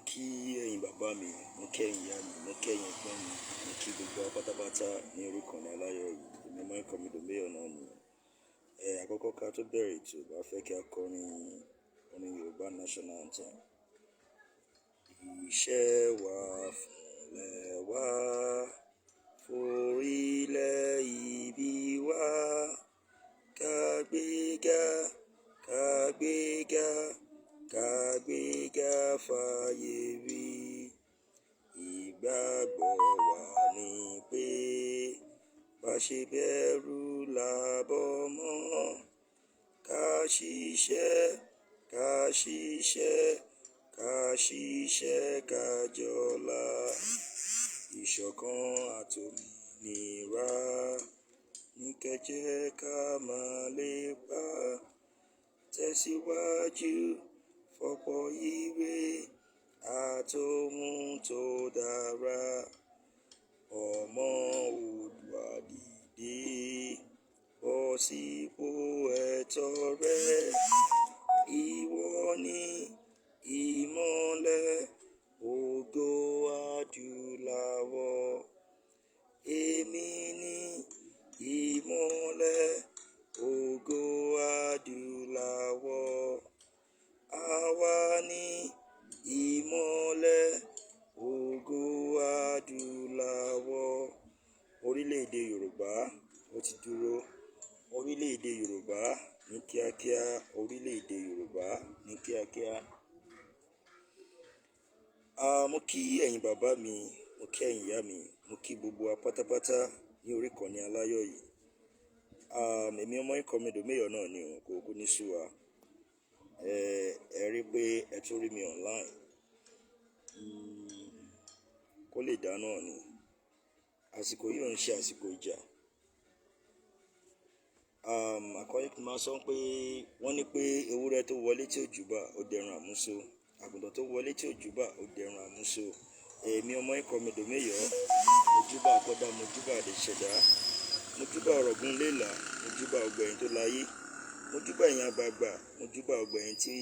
kí ẹ̀yin bàbá mi, mo kí ẹ̀yin ìyá mi, mo kí ẹ̀yin ẹ̀gbọ́n mi, mo kí gbogbo wa pátápátá ní orí ìkànnì aláyọ̀ yìí. Èmi ọmọ ikọ̀ mi dòmíyọ̀ náà ni. Àkọ́kọ́ ká tó bẹ̀rẹ̀ ètò, bá fẹ́ kí a kọrin Yoruba National Anthem. Iṣẹ́ wa fúnlẹ̀ wá, forílẹ̀ ìbí wá, kágbéga, kágbéga, kágbéga fàyè rí. Ìgbàgbọ́ wa ni pé bá ṣe bẹ̀rù làbọ̀ mọ́, ká ṣiṣẹ́, ká ṣiṣẹ́, ká ṣiṣẹ́ ká jọlá. Ìṣọ̀kan àtòmìnira ní kẹ́jẹ́ ká máa lépa, tẹ̀síwájú fọ́pọ̀ ire àtòhun tó dára. Ọmọ Oòduà dìde, bọ́ sípò ẹ̀tọ́ rẹ. Ìwọ ni ìmọ́lẹ̀ ògo adúláwọ̀. Èmi ni ìmọ́lẹ̀ ògo adúláwọ̀. Àwa ni ìmọ́lẹ̀ ògo adúláwọ̀. Orílẹ̀-èdè Yorùbá ó ti dúró. Orílẹ̀-èdè Yorùbá ní kíákíá. Orílẹ̀-èdè Yorùbá ní kíákíá. Mo kí ẹ̀yin bàbá mi, mo kí ẹ̀yin ìyá mi, mo kí gbogbo wa pátápátá ní orí ìkànnì aláyọ̀ yìí. Èmi ọmọ ikọ̀ mi dòmíyọ̀ náà ni kò kú ní sú wa. Ẹ rí pé ẹ tún rí mi online. Kó lè dá náà ni. Àsìkò yìí ò ń ṣe àsìkò ìjà. Àkọ́yé kí n máa sọ pé wọ́n ní pé ewúrẹ́ tó wọlé tí ò júbà ó dẹran àmúso. Àgùntàn tó wọlé tí ò júbà ó dẹran àmúso. Èmi ọmọ ikọ̀ mi dòmíyọ̀, mo júbà àkọ́dá, mo júbà àdìṣẹ̀dá, mo júbà ọ̀rọ̀gún léèlà, mo júbà ọgbẹ̀yìn tó láyé, mo júbà ẹ̀yin àgbààgbà, mo júbà ọgbẹ̀yìn tí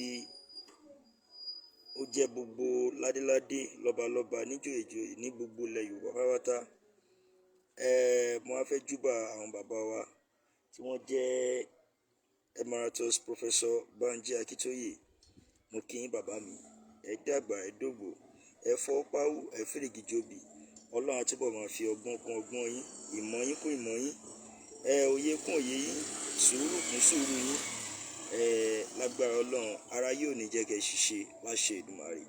ó jẹ́ gbogbo ládéládé, lọ́balọ́ba, níjòyèjòyè ní gbogbo ilẹ̀ Yorùbá pátápátá. Mo wá fẹ́ júbà àwọn bàbá wa tí wọ́n jẹ́ Emeritus Professor Banji Akíntóyè. Mo kí yín bàbá mi. Ẹ dàgbà, ẹ dògbò, ẹ fọ́ páwú, ẹ fìrìgì jòbì. Ọlọ́run á túbọ̀ máa fi ọgbọ́n kún ọgbọ́n yín, ìmọ̀ yín kún ìmọ̀ yín, òye kún òye yín, sùúrù kún sùúrù yín. Lágbára Ọlọ́run, ara yóò ní jẹ́ kẹ́ ṣiṣẹ́ láṣẹ Èdùmàrè.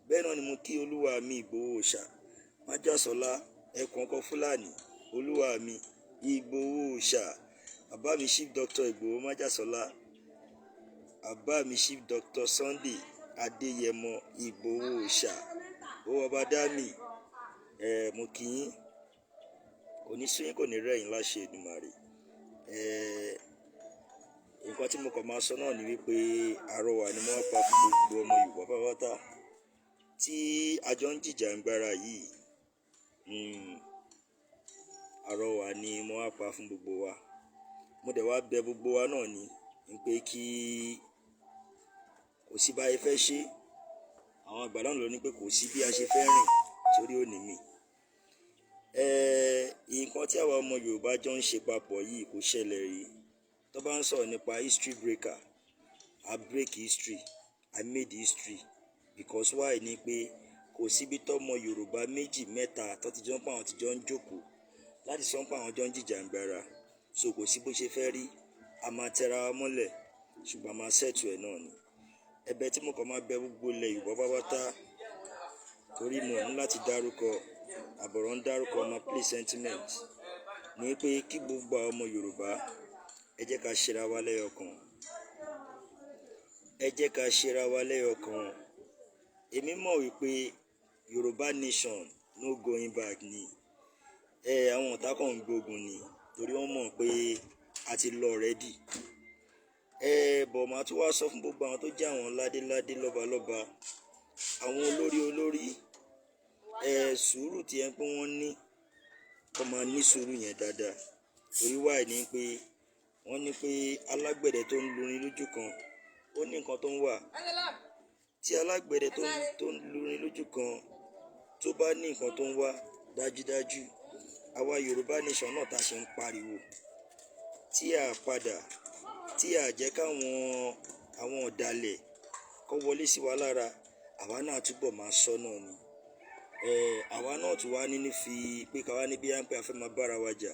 Bẹ́ẹ̀ náà ni mo kí olúwa mi Ìgbòho Òòṣà, májàsọ́lá, ẹkùn ọkọ Fúlàní, olúwa mi Ìgbòho Òòṣà, bàbá mi Chief Doctor Ìgbòho májàsọ́lá, bàbá mi Chief Doctor Sunday Adéyẹmọ Ìgbòho Òòṣà, ó ọba dámì. Mo kí yín, kò ní sú yín, kò ní rẹ̀ yín láṣẹ Èdùmàrè. Nǹkan tí mo kàn máa sọ náà ni wípé àrọwà ni mo wá pa fún gbogbo ọmọ Yorùbá pátápátá tí a jọ ń jìjàǹgbara yìí. Àrọwà ni mo wá pa fún gbogbo wa. Mo dẹ̀ wá bẹ̀ gbogbo wa náà ni pé kí kò sí bá a fẹ́ ṣe. Àwọn àgbà náà ló ní pé kò sí bí a ṣe fẹ́ rìn torí ó ní mi. Nǹkan tí àwa ọmọ Yorùbá jọ ń ṣe papọ̀ yìí kò ṣẹlẹ̀ rí. Tó bá ń sọ̀rọ̀ nípa history breaker, I break history, I made history. Because why ni pé kò síbi tọ́mọ Yorùbá méjì mẹ́ta tó ti jọ ń pa àwọn tí jọ ń jókòó láti sọ pé àwọn jọ ń jìjàǹgbara. So kò sí bó ṣe fẹ́ rí. A máa tẹra wa mọ́lẹ̀, ṣùgbọ́n a máa settle ẹ̀ náà ni. Ẹ̀bẹ̀ tí mo kàn máa bẹ̀ gbogbo ilẹ̀ Yorùbá pátápátá, torí mo ní láti dárúkọ, àbọ̀rọ̀ ń dárúkọ ọmọ please sentiment, ni pé kí gbogbo àwọn ọmọ Yorùbá ẹ jẹ́ ká ṣera wa lẹ́yọ̀kan. Ẹ jẹ́ ká ṣera wa lẹ́yọ̀kan. Èmi mọ̀ wípé Yoruba Nation no going back ni. Àwọn ọ̀tá kan ń gbógun ni torí wọ́n mọ̀ pé a ti lọ already. Bọ̀ máa tún wá sọ fún gbogbo àwọn tó jẹ́ àwọn ládéládé, lọ́balọ́ba, àwọn olórí, sùúrù tí ẹ pé wọ́n ní, kó máa ní sùúrù yẹn dáadáa. Torí why ni pé wọ́n ní pé alágbẹ̀dẹ tó ń lurin lójú kan, ó ní nǹkan tó ń wà tí alágbẹ̀dẹ tó ń lurin lójú kan tó bá ní nǹkan tó ń wá, dájúdájú àwa Yorùbá Nation náà tá a ṣe ń pariwo tí a padà, tí a jẹ́ àwọn ọ̀dàlẹ̀ kó wọlé sí wa lára, àwa náà túbọ̀ máa sọ náà ni. Àwa náà tún wá ní fi pé ká wá ní bí à ń pè a fẹ́ máa bára wa jà.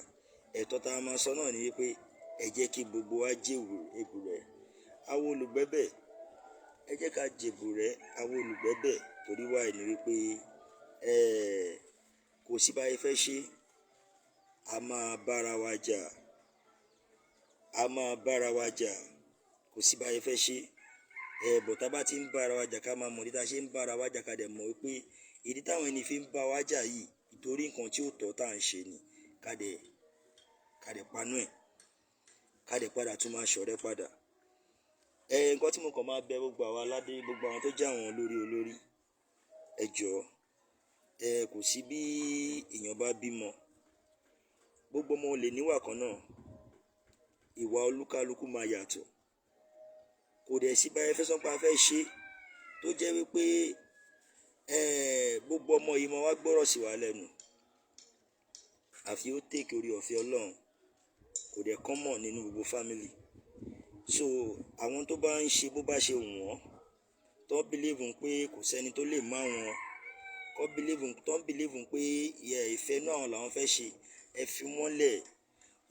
Ẹ̀tọ́ tá a máa sọ náà ni wípé ẹ jẹ́ kí gbogbo wa jèwò èbùrẹ́ àwọn olùgbẹ́bẹ̀, ẹ jẹ́ ká jèbù rẹ̀ àwọn olùgbẹ́bẹ̀, torí wáyé ni wípé kò sí báyìí fẹ́ ṣe, a máa bára wa jà, kò sí báyìí fẹ́ ṣe. Bọ̀ tá bá ti ń bára wa jà ká máa mọ̀ ní tá a ṣe ń bára wa jà, ká dẹ̀ mọ̀ wípé ìdí táwọn ẹni fi ń bá wa jà yìí nítorí nǹkan tí ó tọ́ tá à ń ṣe ni. Ká dẹ̀ panú ẹ̀, ká dẹ̀ padà tún máa ṣọ̀rẹ́ padà. Nǹkan tí mo kàn máa bẹ gbogbo àwa aládé, gbogbo àwọn tó jẹ́ àwọn olórí, ẹ jọ̀ọ́, kò sí bí èèyàn bá bímọ, gbogbo ọmọ lè níwà kan náà, ìwà olúkálukú máa yàtọ̀. Kò dẹ̀ sí báyìí fẹ́ sọ́n pé a fẹ́ ṣe tó jẹ́ wípé gbogbo ọmọ yìí máa wá gbọ́rọ̀ sí wa lẹ́nu, àfi ó tèkì orí ọ̀fẹ́ Ọlọ́run, kò dẹ̀ common nínú gbogbo family. So àwọn tó bá ń ṣe bó bá ṣe wù wọ́n, tó believe pé kò sẹ́ni tó lè má wọn, tó believe pé ìfẹ́ náà làwọn fẹ́ ṣe, ẹ fi wọ́n lẹ̀.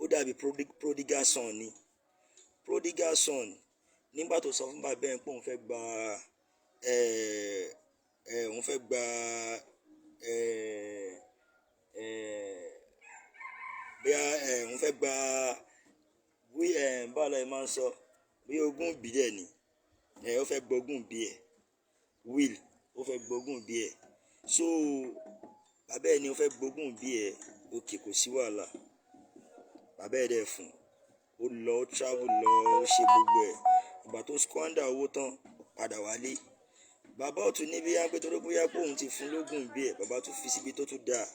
Ó dàbí prodigal son ni. Prodigal son nígbà tó sọ fún bàbá ẹ̀ pé òun fẹ́ gba báwo la ẹ máa ń sọ, bí ogún bí dẹ̀ ni, ó fẹ́ gbógun bí ẹ̀, will, ó fẹ́ gbógun bí ẹ̀. So bàbá ẹ̀ ni ó fẹ́ gbógun bí ẹ̀, òkè kò sí wàhálà. Bàbá ẹ̀ dẹ̀ fún, ó lọ, ó travel lọ, ó ṣe gbogbo ẹ̀. Ìgbà tó squander owó tán, padà wálé. Bàbá ọ̀tún ní bí pé torí bóyá pé òun ti fún lógún bí ẹ̀, bàbá tún fi síbi tó tún dáa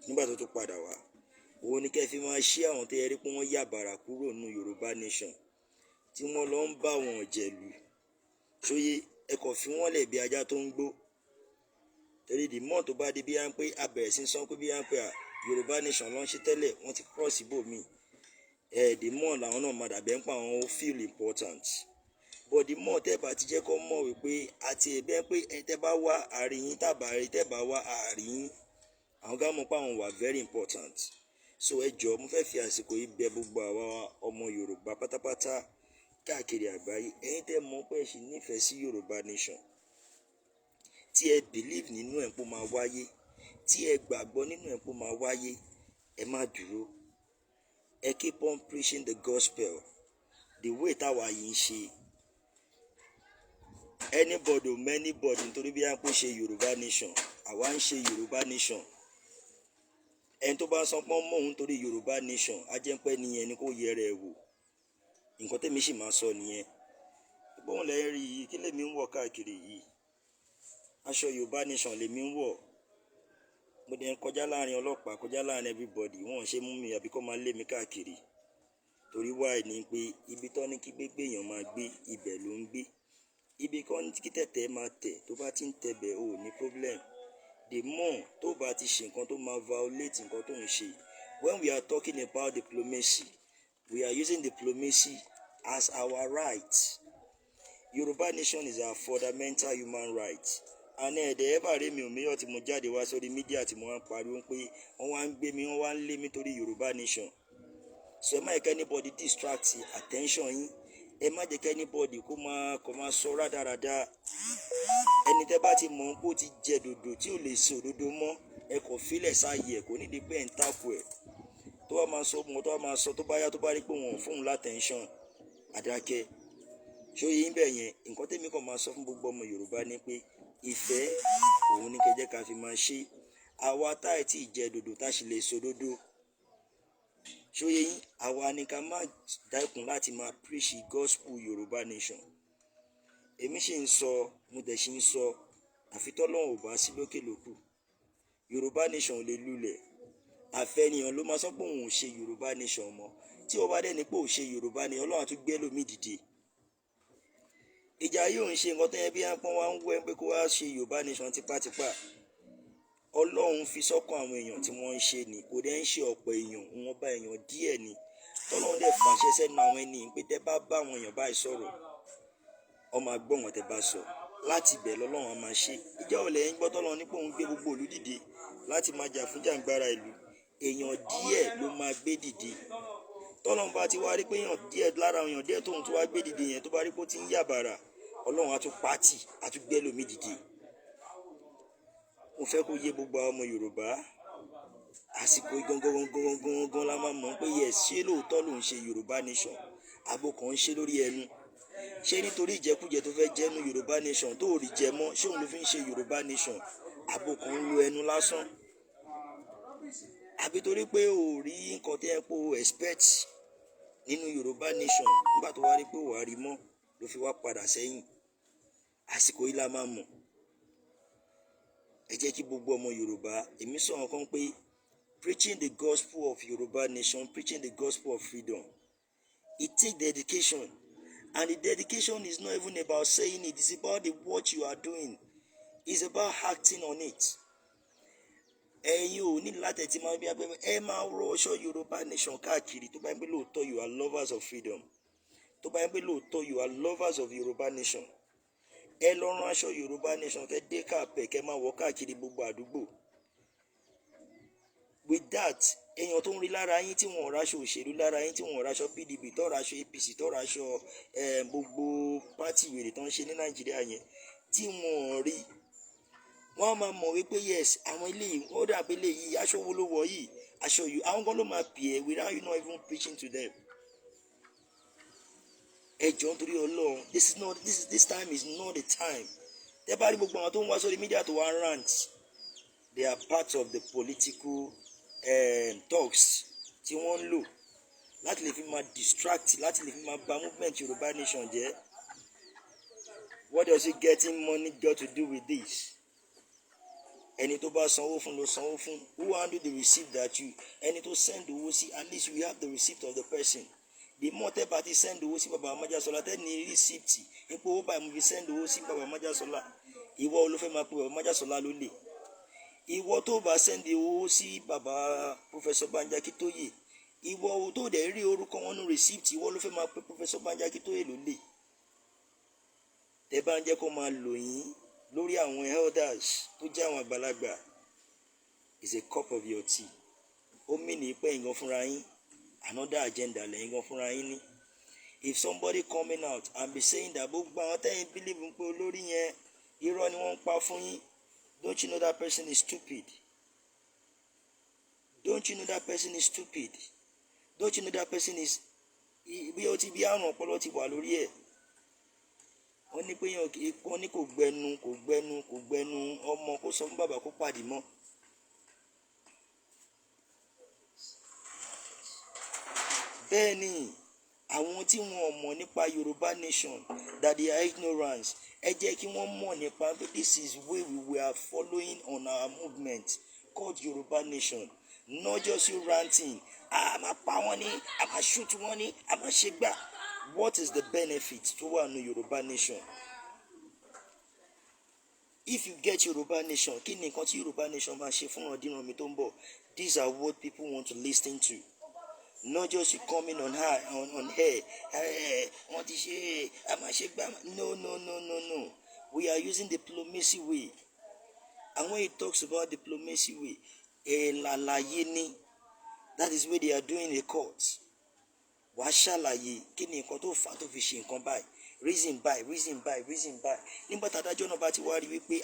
nígbà tó tún padà wá. Òun ni kẹ́ fi máa ṣí àwọn tó yẹ rí pé wọ́n yà bàrà kúrò nínú Yorùbá Nation, tí wọ́n lọ ń bá wọn jẹ̀lú. Ṣóyé ẹ kàn fi wọ́n lẹ̀ bí ajá tó ń gbó. Torí the more tó bá di bí pé a bẹ̀rẹ̀ sí sọ pé bí pé Yorùbá Nation ló ń ṣe tẹ́lẹ̀, wọ́n ti cross ibòmí. The more làwọn náà máa dàbẹ̀ ń pa àwọn feel important. But the more tẹ́ bá ti jẹ́ kó mọ̀ wípé àti ẹ̀bẹ̀ pé tẹ́ bá wá àárín yín tàbá rí, tẹ́ bá wá àárín yín, àwọn gá mọ̀ pé àwọn wà very important. So ẹ jọ̀ọ́, mo fẹ́ fi àsìkò yìí bẹ gbogbo àwa ọmọ Yorùbá pátápátá káàkiri àgbáyé, ẹ̀yin tẹ́ mọ̀ pé ẹ ṣì nífẹ̀ẹ́ sí Yorùbá Nation, tí ẹ believe nínú ẹ̀ pé ó máa wáyé, tí ẹ gbàgbọ́ nínú ẹ̀ pé ó máa wáyé, ẹ má dúró. Ẹ keep on preaching the gospel the way táwa yìí ń ṣe. Anybody nítorí bí a ń pè ṣe Yorùbá Nation, àwa ń ṣe Yorùbá Nation. Ẹni tó bá sọ pé mọ́ òun torí Yorùbá Nation, á jẹ́ pé nìyẹn ni kó yẹra ẹ̀ wò. Nǹkan tẹ́mi sì máa sọ nìyẹn. Bóun lẹ rí yìí, kí lèmi ń wọ̀ káàkiri yìí? Aṣọ Yorùbá Nation lèmi ń wọ̀. Mo dẹ̀ ń kọjá láàrin ọlọ́pàá, kọjá láàrin everybody, wọ́n ṣe mú mi àbí kó máa lé mi káàkiri. Torí wáyé ni pé ibi tó ní kí gbégbé èèyàn máa gbé, ibẹ̀ ló ń gbé. Ibi kan ní kí tẹ̀tẹ̀ máa tẹ̀, tó bá ti ń tẹ̀bẹ̀ ò ní problem. The more tó bá ti ṣe nǹkan tó máa violate nǹkan tó ń ṣe. When we are talking about diplomacy, we are using diplomacy as our right. Yorùbá Nation is our fundamental human right. And ẹ̀dẹ̀ ever rí mi ò méyọ̀ tí mo jáde wá sórí mídíà tí mo wá ń pariwo pé wọ́n wá ń gbé mi, wọ́n wá ń lé mi torí Yorùbá Nation. So ẹ má jẹ́ kí anybody distract attention yín. Ẹ má jẹ́ kí anybody kó máa sọ rádaràda. Ẹni tẹ́ bá ti mọ̀ pé ó ti jẹ dòdò tí ò lè sọ òdodo mọ́, ẹ kò fílẹ̀ sáyé ẹ̀, kò ní di pé ẹ̀ ń tako ẹ̀. Tó bá máa sọ mọ́, tó bá máa sọ, tó bá yá, tó bá rí pé wọ́n fún un látẹ̀ńṣọ̀n, àdákẹ́. Ṣóyé yín bẹ̀ yẹn, nǹkan tẹ́mi kàn máa sọ fún gbogbo ọmọ Yorùbá ni pé ìfẹ́ òun ní kẹ́ jẹ́ ká fi máa ṣe. Àwa táì tí ì jẹ dòdò tá sì lè sọ òdodo. Ṣóyé yín, àwa ni ká má dákun láti máa preach gospel Yorùbá Nation. Èmi sì ń sọ, mo dẹ̀ sì ń sọ, àfi tọ́lọ́run ò bá sí lókè lókù. Yorùbá Nation ò lè lulẹ̀. Àfẹ́nìyàn ló máa sọ pé òun ò ṣe Yorùbá Nation mọ́. Tí ó bá dẹ̀ ní pé ò ṣe Yorùbá ni Ọlọ́run á tún gbé lómi dìde. ìjà yóò ń ṣe nǹkan tó yẹ bí apọ́n wá ń wẹ́ pé kó wá ṣe Yorùbá Nation tipátipá. Ọlọ́run fi sọ́kàn àwọn èèyàn tí wọ́n ń ṣe ni, kò dẹ́ ń ṣe ọ̀pọ̀ èèyàn, wọ́n bá èèyàn díẹ̀ ni. Tọ́lọ́run dẹ̀ fàṣẹ sẹ́nu àwọn ẹni pé tẹ́ bá bá àwọn èèyàn báyìí sọ̀rọ̀, ó máa gbọ́ wọn tẹ́ bá sọ. Láti ibẹ̀ lọ́lọ́run á máa ṣe. Ìjọ́ olè ń gbọ́ tọ́lọ́run ní pé òun gbé gbogbo ìlú dìde láti máa jà fún jàǹgbára ìlú. Èèyàn díẹ̀ ló máa gbé dìde. Tọ́lọ́run bá ti wá rí pé èèyàn díẹ̀ lára èèyàn díẹ̀ tóun tó wá gbé dìde yẹn tó bá rí pé ó ti ń yàbàrà, Ọlọ́run á tún pàtì, á tún gbé lómi dìde. Mo fẹ́ kó yé gbogbo àwọn ọmọ Yorùbá. Àsìkò gangan la máa mọ̀ pé yes, ṣé lóòótọ́ ló ń ṣe Yorùbá Nation, àbò kan ń ṣe lórí ẹnu. Ṣé nítorí ìjẹkújẹ tó fẹ́ jẹ́nu Yorùbá Nation tó rí jẹ mọ́, ṣé òun ló fi ń ṣe Yorùbá Nation, àbò kan ń lo ẹnu lásán. Àbí torí pé ò rí nǹkan tí ẹ kó expect nínú Yorùbá Nation nígbà tó wá rí pé wàá rí mọ́ ló fi wá padà sẹ́yìn. Àsìkò yìí la máa mọ̀. Ẹ jẹ́ kí gbogbo ọmọ Yorùbá, èmi sọ̀rọ̀ kan pé preaching the gospel of Yoruba Nation, preaching the gospel of freedom, it takes dedication. And the dedication is not even about saying it, it's about the what you are doing. It's about acting on it. Ẹ̀yin ò ní láti ti máa bí abẹ́rẹ́, ẹ máa rọ ọṣọ Yoruba Nation káàkiri tó bá ń gbé lóòótọ́ you are lovers of freedom. Tó bá ń gbé lóòótọ́ you are lovers of Yoruba Nation. Ẹ lọ rán aṣọ Yoruba Nation kẹ́ dé káàpẹ̀ kẹ́ máa wọ̀ káàkiri gbogbo àdúgbò. With that, èèyàn tó ń rí lára yín tí wọ́n raṣọ òṣèlú lára yín tí wọ́n raṣọ PDP tó raṣọ APC tó raṣọ gbogbo pátì wèrè tó ń ṣe ní Nàìjíríà yẹn tí wọ́n rí, wọ́n á máa mọ̀ wípé yes, àwọn eléyìí ó dàbí eléyìí aṣọ wo ló wọ̀ yìí, aṣọ yìí àwọn kan ló máa pè é without you not even preaching to them. Ẹ jọ̀ọ́ nítorí Ọlọ́run, this time is not the time. Tẹ́ bá rí gbogbo àwọn tó ń wá sórí mídíà tó wá rant, they are part of the political talks tí wọ́n ń lò láti lè fi máa distract, láti lè fi máa bà movement Yorùbá Nation jẹ́. What does it getting money got to do with this? Ẹni tó bá sanwó fún ló sanwó fún. Who handle the receipt that you, ẹni tó send owó sí, at least we have the receipt of the person. The more tẹ́ bá ti send owó sí Baba Amajasola, tẹ́ ní receipt ipò owó báyìí mo fi send owó sí Baba Amajasola, ìwọ ló fẹ́ máa pe Baba Amajasola ló lè. Ìwọ tó bá send owó sí Baba Professor Banji Akintoye, ìwọ tó dẹ̀ rí orúkọ wọn nínú receipt, ìwọ ló fẹ́ máa pe Professor Banji Akintoye ló lè. Tẹ́ bá ń jẹ́ kó máa lò yín lórí àwọn elders tó jẹ́ àwọn àgbàlagbà, is a cup of your tea. Ó mì ní pé ìgan fúnra yín, another agenda lẹ́yìn gan fúnra yín ní. If somebody coming out and be saying that gbogbo àwọn tẹ́yìn believe pé olórí yẹn irọ́ ni wọ́n ń pa fún yín, don't you know that person is stupid? Don't you know that person is stupid? Don't you know that person is bí ó ti bí àrùn ọpọlọ ti wà lórí ẹ̀. Wọ́n ní pé wọ́n ní kò gbẹnu ọmọ kó sọ fún bàbá kó pàdé mọ́. Bẹ́ẹ̀ ni àwọn tí wọ́n mọ̀ nípa Yorùbá Nation, that they are ignorance, ẹ jẹ́ kí wọ́n mọ̀ nípa pé this is way we are following on our movement called Yorùbá Nation. Not just you ranting, a máa pa wọ́n ní, a máa shoot wọ́n ní, a máa ṣe gbà. What is the benefit tó wà ní Yorùbá Nation? If you get Yorùbá Nation, kí ni nǹkan tí Yorùbá Nation máa ṣe fún ọdún mi tó ń bọ̀? These are what people want to listen to. Not just you coming on air, wọ́n ti ṣe, a máa ṣe gbà. No. We are using diplomacy way. And when he talks about diplomacy way, làlàyé ni. That is what they are doing in the courts. Wàá ṣàlàyé kí ni nǹkan tó fà á tó fi ṣe nǹkan báyìí, reason by. Nígbà tí adájọ́ náà bá ti wá rí wípé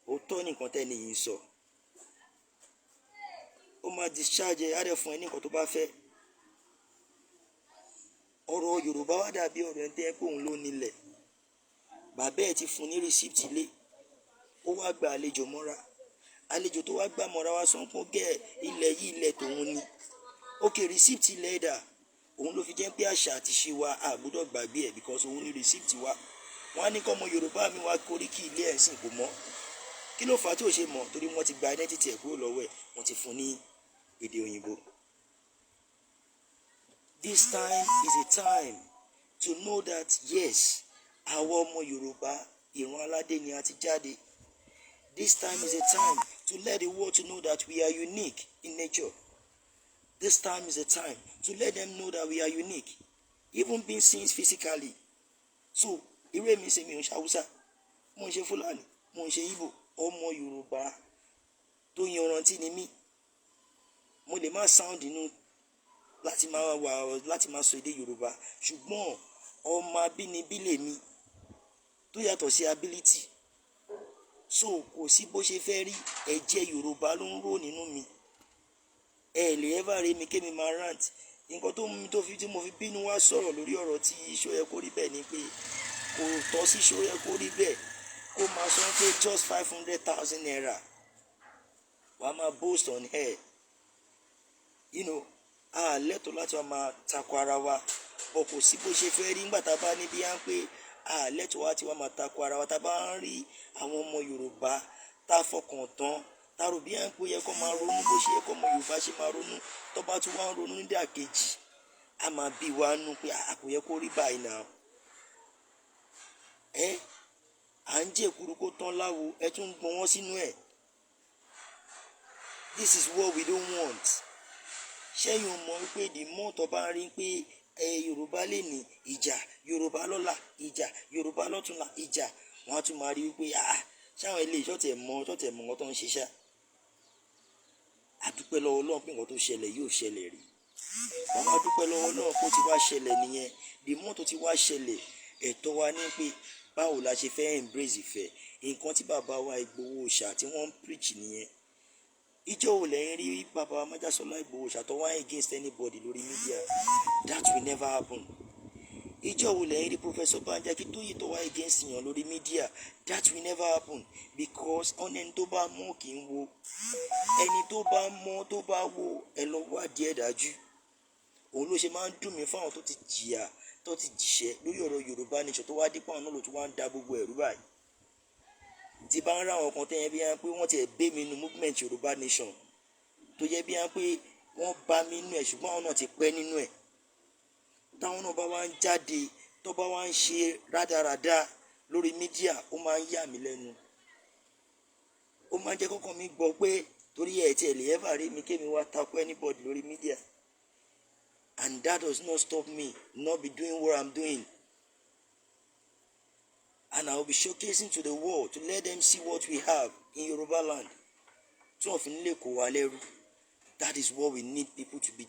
òótọ́ ni nǹkan tẹ́ni yìí ń sọ, ó máa discharge ẹ̀, á dẹ̀ fún ẹ ní nǹkan tó bá fẹ́. Ọ̀rọ̀ Yorùbá wá dàbí ọ̀rọ̀ ẹni tẹ́ pé òun ló nílẹ̀. Bàbá ẹ̀ ti fún ní receipt ilé, ó wá gba àlejò mọ́ra. Àlejò tó wá gbà mọ́ra wá sọ pé gẹ́ ilẹ̀ yìí ilẹ̀ tòun ni. Okay, receipt ilẹ̀ ẹ̀dà. Òun ló fi jẹ́ pé àṣà àti ṣe wa a gbọ́dọ̀ gbàgbé ẹ̀ because òun ní receipt wa. Wọ́n á ní kọ́ ọmọ Yorùbá mi wá koríki ilé ẹ̀sìn kò mọ́. Kí ló fà á tí ò ṣe mọ̀? Torí wọ́n ti gba identity ẹ̀ kúrò lọ́wọ́ ẹ̀, wọ́n ti fún ní èdè òyìnbó. This time is a time to know that yes, àwa ọmọ Yorùbá ìran aládé ni a ti jáde. This time is a time to let the world to know that we are unique in nature. This time is a time to let them know that we are unique, even being seen physically. So irú èmi ṣe mi ò ń ṣe Haúsá, mo ń ṣe Fúlàní, mo ń ṣe Ìgbò, ọmọ Yorùbá tó yanrantí ni mí. Mo lè má sound inú láti máa sọ èdè Yorùbá, ṣùgbọ́n ọmọ abínibí lèmi tó yàtọ̀ sí ability. So kò sí bó ṣe fẹ́ rí, ẹ̀jẹ̀ Yorùbá ló ń rò nínú mi. Ẹ lè ever rí mi kémi máa rant. Nǹkan tó mú mi tí mo fi bínú wá sọ̀rọ̀ lórí ọ̀rọ̀ tí ṣó yẹ kó rí bẹ́ẹ̀ ni pé kò tọ́ sí ṣó yẹ kó rí bẹ́ẹ̀ kó máa sọ pé just 500,000 naira wàá máa boast on air. A lẹ́tọ̀ọ́ láti máa takò ara wa, bọ̀ kò sí bó ṣe fẹ́ rí nígbà tá a bá níbi à ń pé a lẹ́tọ̀ọ́ láti máa takò ara wa. Tá a bá ń rí àwọn ọmọ Yorùbá tá a fọkàn tán, tá a rò bí à ń pé yẹ kó máa ronú bó ṣe yẹ kó ọmọ Yorùbá ṣe máa ronú, tó bá tún wá ń ronú nídàkejì, a máa bí wa nú pé kò yẹ kó rí báyìí náà. À ń jẹ́ èkuru kó tán láwo, ẹ tún ń gbọ́n wọ́n sínú ẹ̀. This is what we don't want. Ṣẹ́yìn mọ̀ wípé the more tó bá rí pé Yorùbá lè ní ìjà, Yorùbá lọ́la ìjà, Yorùbá lọ́túnla ìjà, wọ́n á tún máa rí wípé ṣáwọn ilé ìṣọ́tẹ̀ mọ̀ nǹkan tó ń ṣe ṣá. A dúpẹ́ lọ́wọ́ Ọlọ́run pé nǹkan tó ṣẹlẹ̀ yóò ṣẹlẹ̀ rí. Wọ́n máa dúpẹ́ lọ́wọ́ Ọlọ́run pé ó ti wá ṣẹlẹ̀ nìyẹn. The more tó ti wá ṣẹlẹ̀, ẹ̀tọ́ wa ní pé báwo la ṣe fẹ́ embrace ìfẹ́. Nǹkan tí bàbá wa Ìgbòho Òòṣà tí wọ́n ń preach nìyẹn. Ìjọ́ wo lẹ́yìn rí bàbá wa Májàsọ́lá Ìgbòho Òòṣà tó wá against anybody lórí media? That will never happen. Ìjọ́ wo lẹ́yìn rí Professor Banji Akíntóyè tó wá against yàn lórí media? That will never happen, because ẹni tó bá mọ̀ kì í wo. Ẹni tó bá mọ̀ tó bá wo ẹ lọ wá díẹ̀ dájú. Òun ló ṣe máa ń dùn mí fáwọn tó ti jìyà tó ti jìṣẹ́ lórí ọ̀rọ̀ Yorùbá Nation tó wá dípò àwọn náà ló tún wá ń da gbogbo ẹ̀rú báyìí. Tí bá ń rá àwọn kan tẹ́yẹ bí i pé wọ́n ti ẹ̀ gbé mi nínú movement Yoruba Nation tó yẹ bí i pé wọ́n bá mi nínú ẹ̀ ṣùgbọ́n àwọn náà ti pẹ́ nínú ẹ̀. Táwọn náà bá wá ń jáde tó bá wá ń ṣe rádaràda lórí mídíà, ó máa ń yà mí lẹ́nu. Ó máa ń jẹ́ kọ́kàn mi gbọ́ pé torí ẹ̀ tí ẹ̀ lè ever rí mi kémi wá takò anybody lórí mídíà. And that does not stop me not be doing what I'm doing. And I will be showcasing to the world to let them see what we have in Yoruba land. Tí wọ́n fi nílé kó wa lẹ́rú. That is what we need people to be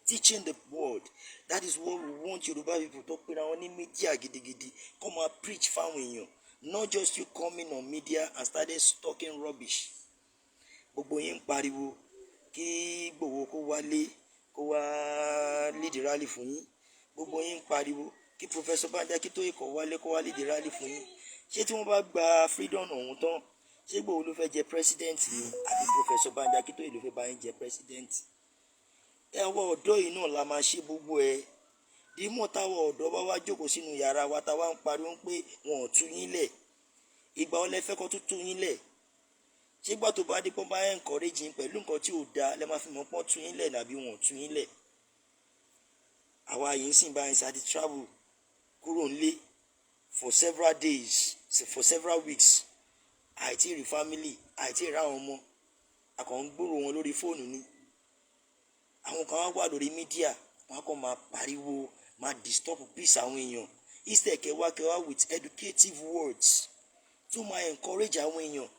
teaching the world. That is what we want Yoruba people to put on the media gidigidi. Come and preach fáwọn èèyàn. Not just you coming on media and started talking rubbish. Gbogbo yín ń pariwo kí Ìgbòho kó wálé kó wá lead rally fún yín. Gbogbo yín ń pariwo kí Professor Banji Akíntóyè kó wálé lead rally fún yín. Ṣé tí wọ́n bá gba freedom ọ̀hún tán, ṣé Ìgbòho ló fẹ́ jẹ president ni àbí Professor Banji Akíntóyè ló fẹ́ bá yín jẹ president? Àwọn ọ̀dọ́ yìí náà la máa ṣe gbogbo ẹ̀. Dímọ̀ táwọn ọ̀dọ́ bá wá jókòó sínú yàrá wa táwa ń pariwo pé wọn ò tú yín lẹ̀. Ìgbà wo lẹ fẹ́ kó tú yín lẹ̀? Ṣé ìgbà tó bá dé pọ́n bá encourage yín pẹ̀lú nǹkan tí ò dáa lẹ máa fi mọ̀ pọ́n tú yín lẹ̀ nàbí wọn ò tú yín lẹ̀? Àwa yìí ń sìn báyìí sáti travel kúrò nílé for several days, for several weeks. Àìtí rí family, àìtí rí àwọn ọmọ. A kàn ń gbúrò wọn lórí fóònù ni. Àwọn kan wá lórí mídíà, wọn kàn máa pariwo, máa disturb peace àwọn èèyàn. Instead kẹwàá with educative words tó máa encourage àwọn èèyàn.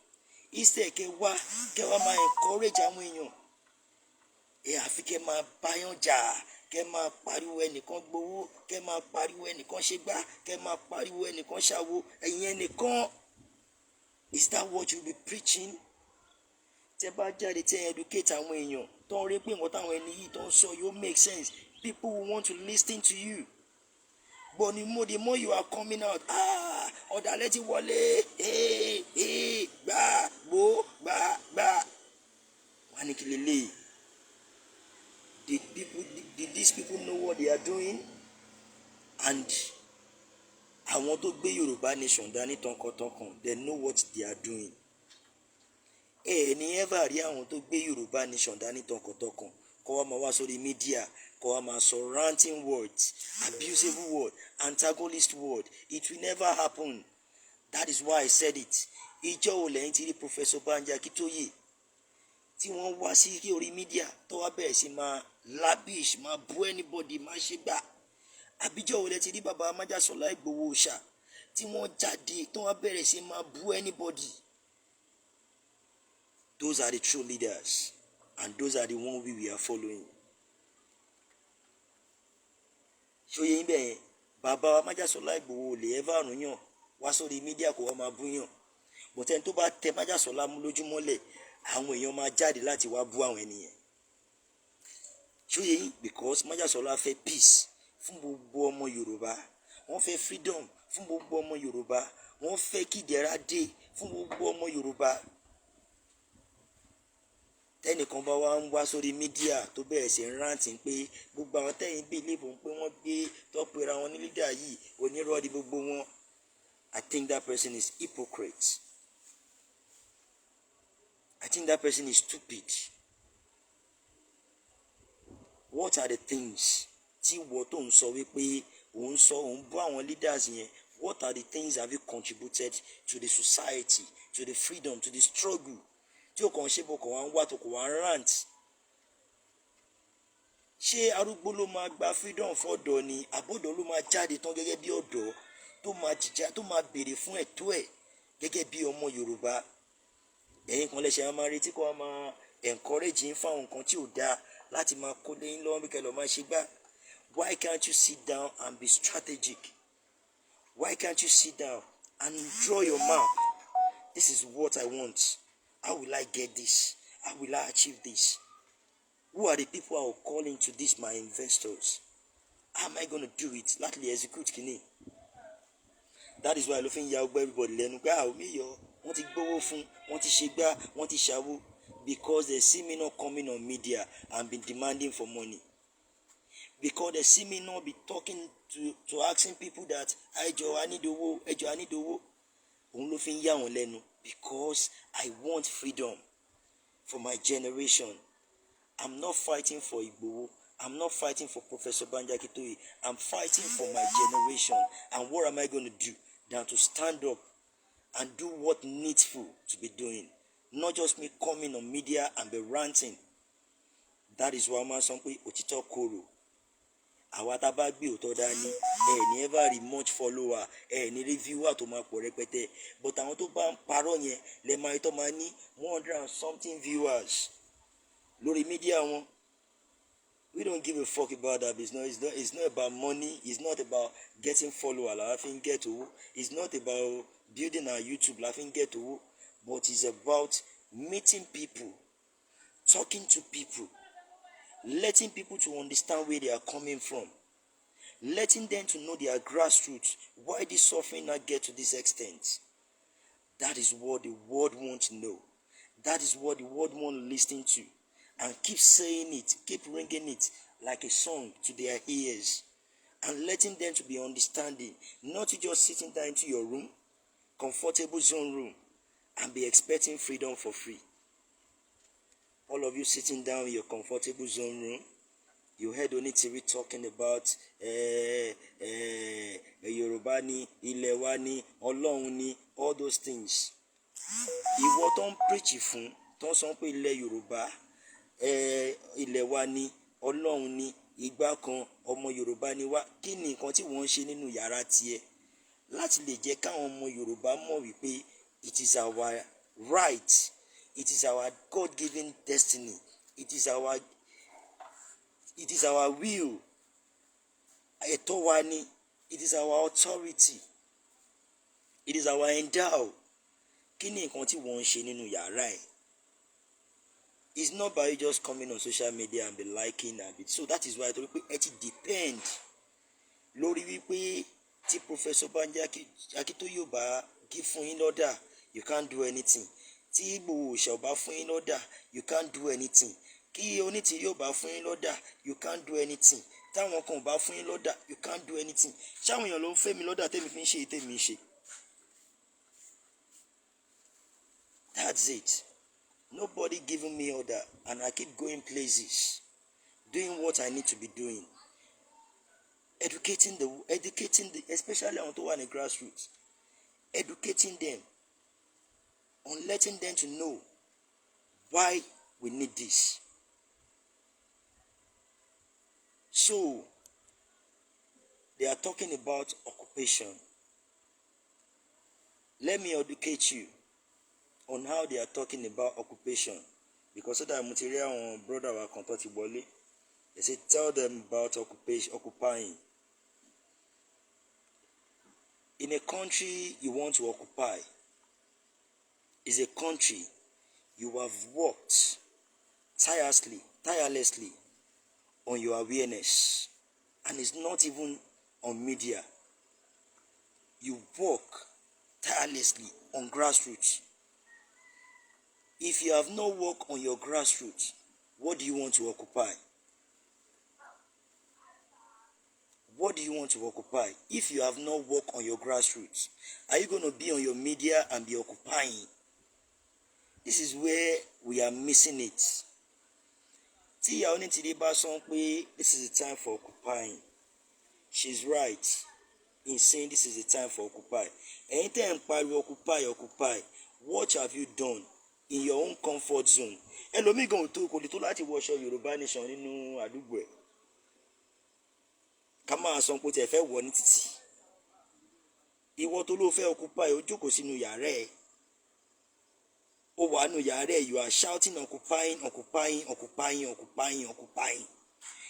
Instead kẹwàá máa encourage àwọn èèyàn. Àfi kẹ máa báyàn jà, kẹ máa pariwo ẹnìkan gbowó, kẹ máa pariwo ẹnìkan ṣe gbá, kẹ máa pariwo ẹnìkan ṣàwo, ẹ̀yin ẹnìkan. Is that what you be preaching? Tẹ́ bá jáde tẹ́ educate àwọn èèyàn tó ń rí pé nǹkan táwọn ẹni yìí tó ń sọ yóò make sense. People will want to listen to you. But the more you are coming out, ọ̀dàlẹ̀ ti wọlé, gbà. Wọ́n ní kí lélẹ̀. Did these people know what they are doing? And àwọn tó gbé Yoruba Nation dání tọkàntọkàn, they know what they are doing. Ní ever rí àwọn tó gbé Yoruba Nation dání tọkàntọkàn kó wá máa wá sórí mídíà kó wá máa sọ ranting words, abusive word, antagonist word. It will never happen. That is why I said it. Ìjọ́ wo lẹ́yìn tí rí Professor Banji Akintoye tí wọ́n wá sí orí mídíà tó wá bẹ̀rẹ̀ sí máa lavish, máa bú anybody, máa ṣe gbà? Àbíjọ́ wo lẹ́ ti rí bàbá Májàsọ́lá Ìgbòho Òòṣà tí wọ́n jáde tó wá bẹ̀rẹ̀ sí máa bú anybody? Those are the true leaders, and those are the ones we are following. Ṣóyè yín bẹ́ẹ̀ yẹn, bàbá Májàsọ́lá Ìgbòho ò lè ever rún yàn wá sórí mídíà kó wá máa bú yàn. Bọ̀tẹ́ni tó bá tẹ Májàsọ́lá mú lójúmọ́lẹ̀, àwọn èèyàn máa jáde láti wá bú àwọn ènìyàn. Ṣóyè yín, because Májàsọ́lá fẹ́ peace fún gbogbo ọmọ Yorùbá, wọ́n fẹ́ freedom fún gbogbo ọmọ Yorùbá, wọ́n fẹ́ kí ìdẹ̀ra dé fún gbogbo ọmọ Yorùbá. Tẹ́nìkan bá wá ń wá sórí mídíà tó bẹ̀rẹ̀ sí ń rántí pé gbogbo àwọn tẹ́yìn believe pé wọ́n gbé tọ́pẹ́ra wọn ní leader yìí, onírọ́ di gbogbo wọn. I think that person is hypocrite. I think that person is stupid. What are the things tí wọ́n tó ń sọ wípé òun sọ òun bú àwọn leaders yẹn? What are the things have you contributed to the society, to the freedom, to the struggle? Tí o kàn ṣe bó kàn wá ń wá tó kàn wá ń rant. Ṣé arúgbó ló máa gba freedom fọ́dọ̀ ni? Àbọ̀dọ̀ ló máa jáde tán gẹ́gẹ́ bí ọ̀dọ́ tó máa jìjà, tó máa béèrè fún ẹ̀tọ́ ẹ̀ gẹ́gẹ́ bí ọmọ Yorùbá? Ẹ̀yin kan lẹ́sẹ̀ máa retí kó máa encourage yín fáwọn nǹkan tí ò dáa láti máa kó lé yín lọ́wọ́ bí kẹ́ lọ́ọ́ máa ṣe gbá. Why can't you sit down and be strategic? Why can't you sit down and draw your map? This is what I want. How will I get this? How will I achieve this? Who are the people I will call into this, my investors? How am I going to do it? Láti execute kìíní. That is why ló fi ń ya ọgbẹ́ everybody lẹ́nu pé àwọn mi yọ, wọ́n ti gbówó fún, wọ́n ti ṣe gbá, wọ́n ti ṣàwó. Because they see me not coming on media and be demanding for money. Because they see me not be talking to asking people that I need owó, I need owó. Òun ló fi ń yà wọ́n lẹ́nu. Because I want freedom for my generation. I'm not fighting for Igboho. I'm not fighting for Professor Banji Akintoye. I'm fighting for my generation. And what am I going to do? Than to stand up and do what needful to be doing. Not just me coming on media and be ranting. That is why man sọ pé òtítọ́ korò. Àwa tá bá gbé òótọ́ dání, ní ever rí much follower, ní rí viewer tó máa pọ̀ rẹpẹtẹ. But àwọn tó bá ń parọ́ yẹn lè máa tó máa ní 100 and something viewers lórí media wọn. We don't give a fuck about that. It's not about money. It's not about getting followers. I think get to. It's not about building our YouTube. I think get to. But it's about meeting people, talking to people, letting people to understand where they are coming from, letting them to know their grassroots, why this suffering not get to this extent. That is what the world wants to know. That is what the world wants to listen to. And keep saying it, keep ringing it like a song to their ears. And letting them to be understanding. Not to just sitting down into your room, comfortable zone room, and be expecting freedom for free. All of you sitting down in your comfortable zone room, you heard Onitiri talking about Yoruba ni, ilẹ̀ wa ni, Ọlọ́run ni, all those things. Ìwọ tó ń preach fún, tó ń sọ pé ilẹ̀ Yorùbá, ilẹ̀ wa ni, Ọlọ́run ni, ìgbà kan ọmọ Yorùbá ni wá. Kí ni nǹkan tí wọ́n ń ṣe nínú yàrá tiẹ̀ láti lè jẹ́ káwọn ọmọ Yorùbá mọ̀ wípé it is our right, it is our God-given destiny, it is our will, ẹ̀tọ́ wa ni, it is our authority, it is our endow. Kí ni nǹkan tí wọ́n ń ṣe nínú yàrá ẹ̀? It's not by you just coming on social media and be liking and be so. That is why I told you it depend lórí wípé tí Professor Banji Akintoye bá give fún yín lọ́dà, you can't do anything. Tí Igboho Òòṣà bá fún yín lọ́dà, you can't do anything. Kí Onítìrí bá fún yín lọ́dà, you can't do anything. Táwọn kan bá fún yín lọ́dà, you can't do anything. Ṣáwọn èèyàn ló ń fẹ́ mi lọ́dà tèmi fi ń ṣe tèmi ṣe. That's it. Nobody giving me order, and I keep going places. doing what I need to be doing, educating the especially àwọn tó wà ní grassroots, educating them on letting them to know why we need this. So they are talking about occupation. Let me educate you on how they are talking about occupation, because so that material on brother wa kan tó ti wọlé, they say tell them about occupying. In a country you want to occupy is a country you have worked tirelessly on your awareness, and it's not even on media. You work tirelessly on grassroots. If you have no work on your grassroots, what do you want to occupy? What do you want to occupy? If you have no work on your grassroots, are you going to be on your media and be occupying? This is where we are missing it. Tí ìyá onítìrí bá sọ pé this is the time for occupying, she's right in saying this is the time for occupy. Ẹ̀yin tẹ́ ń pariwo occupy, what have you done in your own comfort zone? Ẹlòmíì gan kò lè tó láti wọṣọ Yoruba Nation nínú àdúgbò ẹ̀. Ká máa sọ pé tẹ̀ fẹ́ wọ̀ ní títì. Ìwọ tó ló fẹ́ occupy, ó jókòó sínú yàrá ẹ̀. Ó wà nínú yàrá ẹ̀, you are shouting occupying.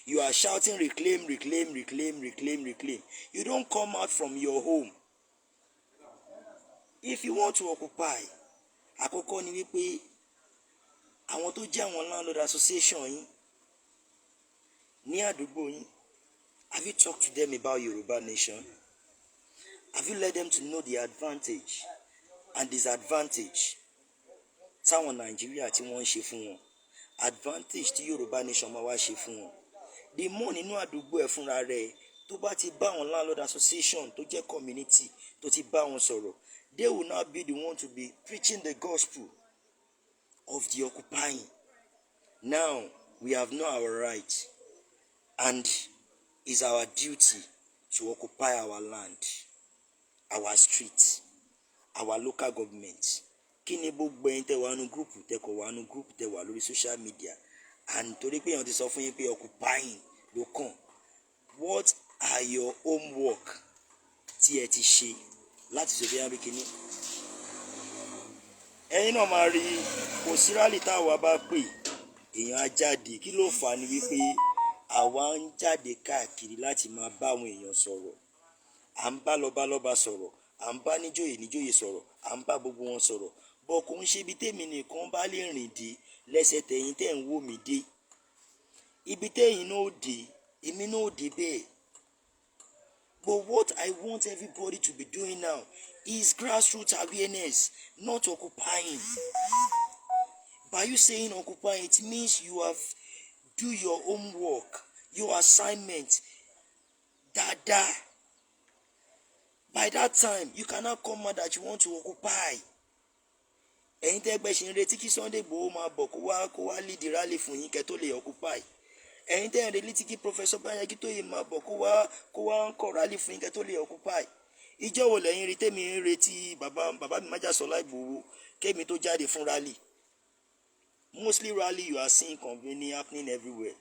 You are shouting reclaim. You don't come out from your home. If you want to occupy, àkọ́kọ́ ni wípé àwọn tó jẹ́ àwọn landlord association yín ní àdúgbò yín, have you talked to them about Yoruba Nation? Have you let them to know the advantage and disadvantage táwọn Nàìjíríà tí wọ́n ń ṣe fún wọn? Advantage tí Yoruba Nation máa wá ṣe fún wọn. The more nínú àdúgbò ẹ̀ fúnra rẹ̀ tó bá ti bá àwọn landlord association tó jẹ́ community tó ti bá wọn sọ̀rọ̀, they will now be the one to be preaching the gospel of the occupying. Now we have known our right, and it's our duty to occupy our land, our streets, our local government. Kí ni gbogbo ẹ̀yin tẹ́ wà nínú group tẹ́ wà lórí social media, and torí pé èèyàn ti sọ fún yín pé occupying ló kàn, what are your homework tí ẹ ti ṣe láti ṣe bí kíní? Ẹ̀yin náà máa rí kò sí rally táwa bá pè èèyàn á jáde. Kí ló fà á ni wípé àwa ń jáde káàkiri láti máa bá àwọn èèyàn sọ̀rọ̀. À ń bá lọ́balọ́ba sọ̀rọ̀, à ń bá níjòyè sọ̀rọ̀, à ń bá gbogbo wọn sọ̀rọ̀. Bọ̀ kò ń ṣe ibi tèmi nìkan bá lè rìn dé lẹ́sẹ̀ tẹ̀yìn tẹ̀ ń wò mí dé. Ibi tẹ̀yìn náà ò dé, èmi náà ò dé bẹ́ẹ̀. But what I want everybody to be doing now is grassroots awareness, not occupying. By you saying occupying, it means you have do your homework, your assignment. Dada. By that time, you cannot come out that you want to occupy. Ẹ̀yin tẹ́ gbẹ́ ṣe ń retí kí Sunday Igboho máa bọ̀ kó wá lead rally fún yín kẹ́ tó lè occupy. Ẹ̀yin tẹ́ ń retí kí Professor Banyanki Tóyè máa bọ̀ kó wá ń kọ́ rally fún yín kẹ́ tó lè occupy. Ìjọ́ wo lẹ́yìn rí tèmi ń retí bàbá mi Májàsọ́lá Ìgbòho kémi tó jáde fún rally? Mostly rally you are seeing convening happening everywhere.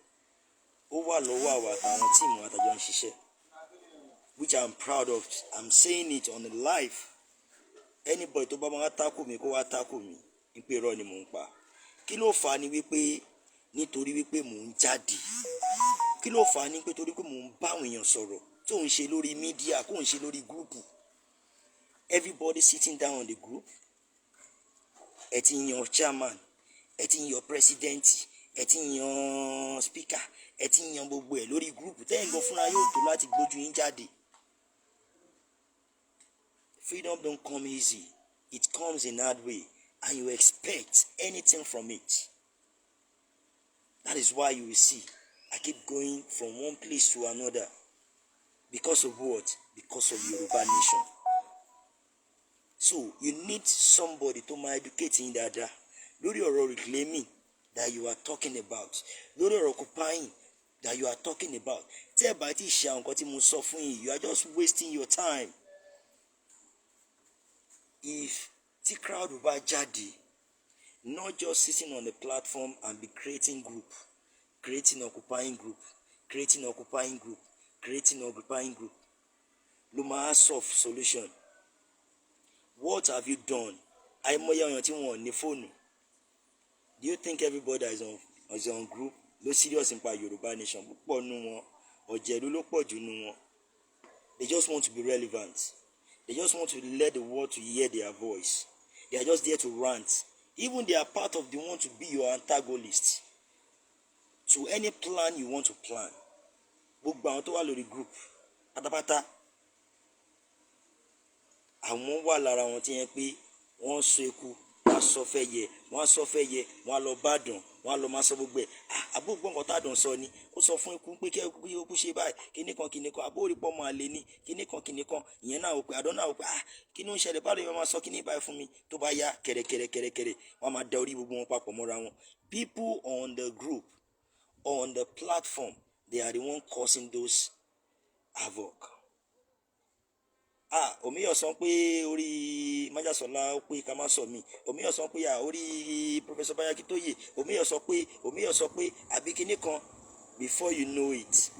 Ó wà lọ́wọ́ àwa àtàwọn tíìmù àtàjọ ń ṣiṣẹ́, which I'm proud of. I'm saying it on the live. Anybody tó bá máa tákù mi kó wá tákù mi, ní pé irọ́ ni mò ń pa. Kí ló fà á ni wípé nítorí wípé mò ń jáde. Kí ló fà á ni pé torí pé mò ń bá àwọn èèyàn sọ̀rọ̀ tó ń ṣe lórí media, kó ń ṣe lórí group. Everybody sitting down on the group. Ẹ ti yan chairman, ẹ ti yan president, ẹ ti yan speaker, ẹ ti yan gbogbo ẹ̀ lórí group. Tẹ́yìn gan fúnra yóò tó láti gbójú yín jáde. Freedom don't come easy. It comes in hard way, and you expect anything from it. That is why you will see I keep going from one place to another. Because of what? Because of Yoruba Nation. So you need somebody to educate in that lórí ọ̀rọ̀ reclaiming that you are talking about, lórí ọ̀rọ̀ occupying that you are talking about. Tẹ́ ẹ bá ti ṣe àwọn nǹkan tí mo sọ fún yín, you are just wasting your time. If tí crowd bá jáde, not just sitting on the platform and be creating group, creating occupying group, creating occupying group, creating occupying group, ló máa solve solution. What have you done? Àìmọye èèyàn tí wọn ò ní fóònù. Do you think everybody is on group ló serious nípa Yoruba Nation? Púpọ̀ nínú wọn ọ̀jẹ̀lú ló pọ̀ jù nínú wọn. They just want to be relevant. They just want to let the world to hear their voice. They are just there to rant. Even they are part of the one to be your antagonist to any plan you want to plan. Gbogbo àwọn tó wà lórí group pátápátá, àwọn wà lára wọn tí yẹn pé wọ́n sọ eku, wọ́n sọ fẹ́ yẹ, wọ́n lọ bàdàn, wọ́n lọ máa sọ gbogbo ẹ̀. Àbó gbọ́n kan tàdán sọ ni, ó sọ fún eku pé kí eku ṣe báyìí, kíní kan, àbó orí pọ́ máa lè ní kíní kan, ìyẹn náà wò pé àdán náà wò pé kí ló ń ṣẹlẹ̀, báwo lè máa sọ kíní báyìí fún mi, tó bá yá kẹ̀rẹ̀kẹ̀rẹ̀ wọ́n máa da orí gbogbo wọn papọ̀ mọ́ra wọn. People on the group, on the platform, they are the one causing those havoc. Omiyo sọ pé orí Májàsọ́lá ó pé ká má sọ mí. Omiyo sọ pé orí Professor Bayakitoye. Omiyo sọ pé àbí kíní kan. Before you know it,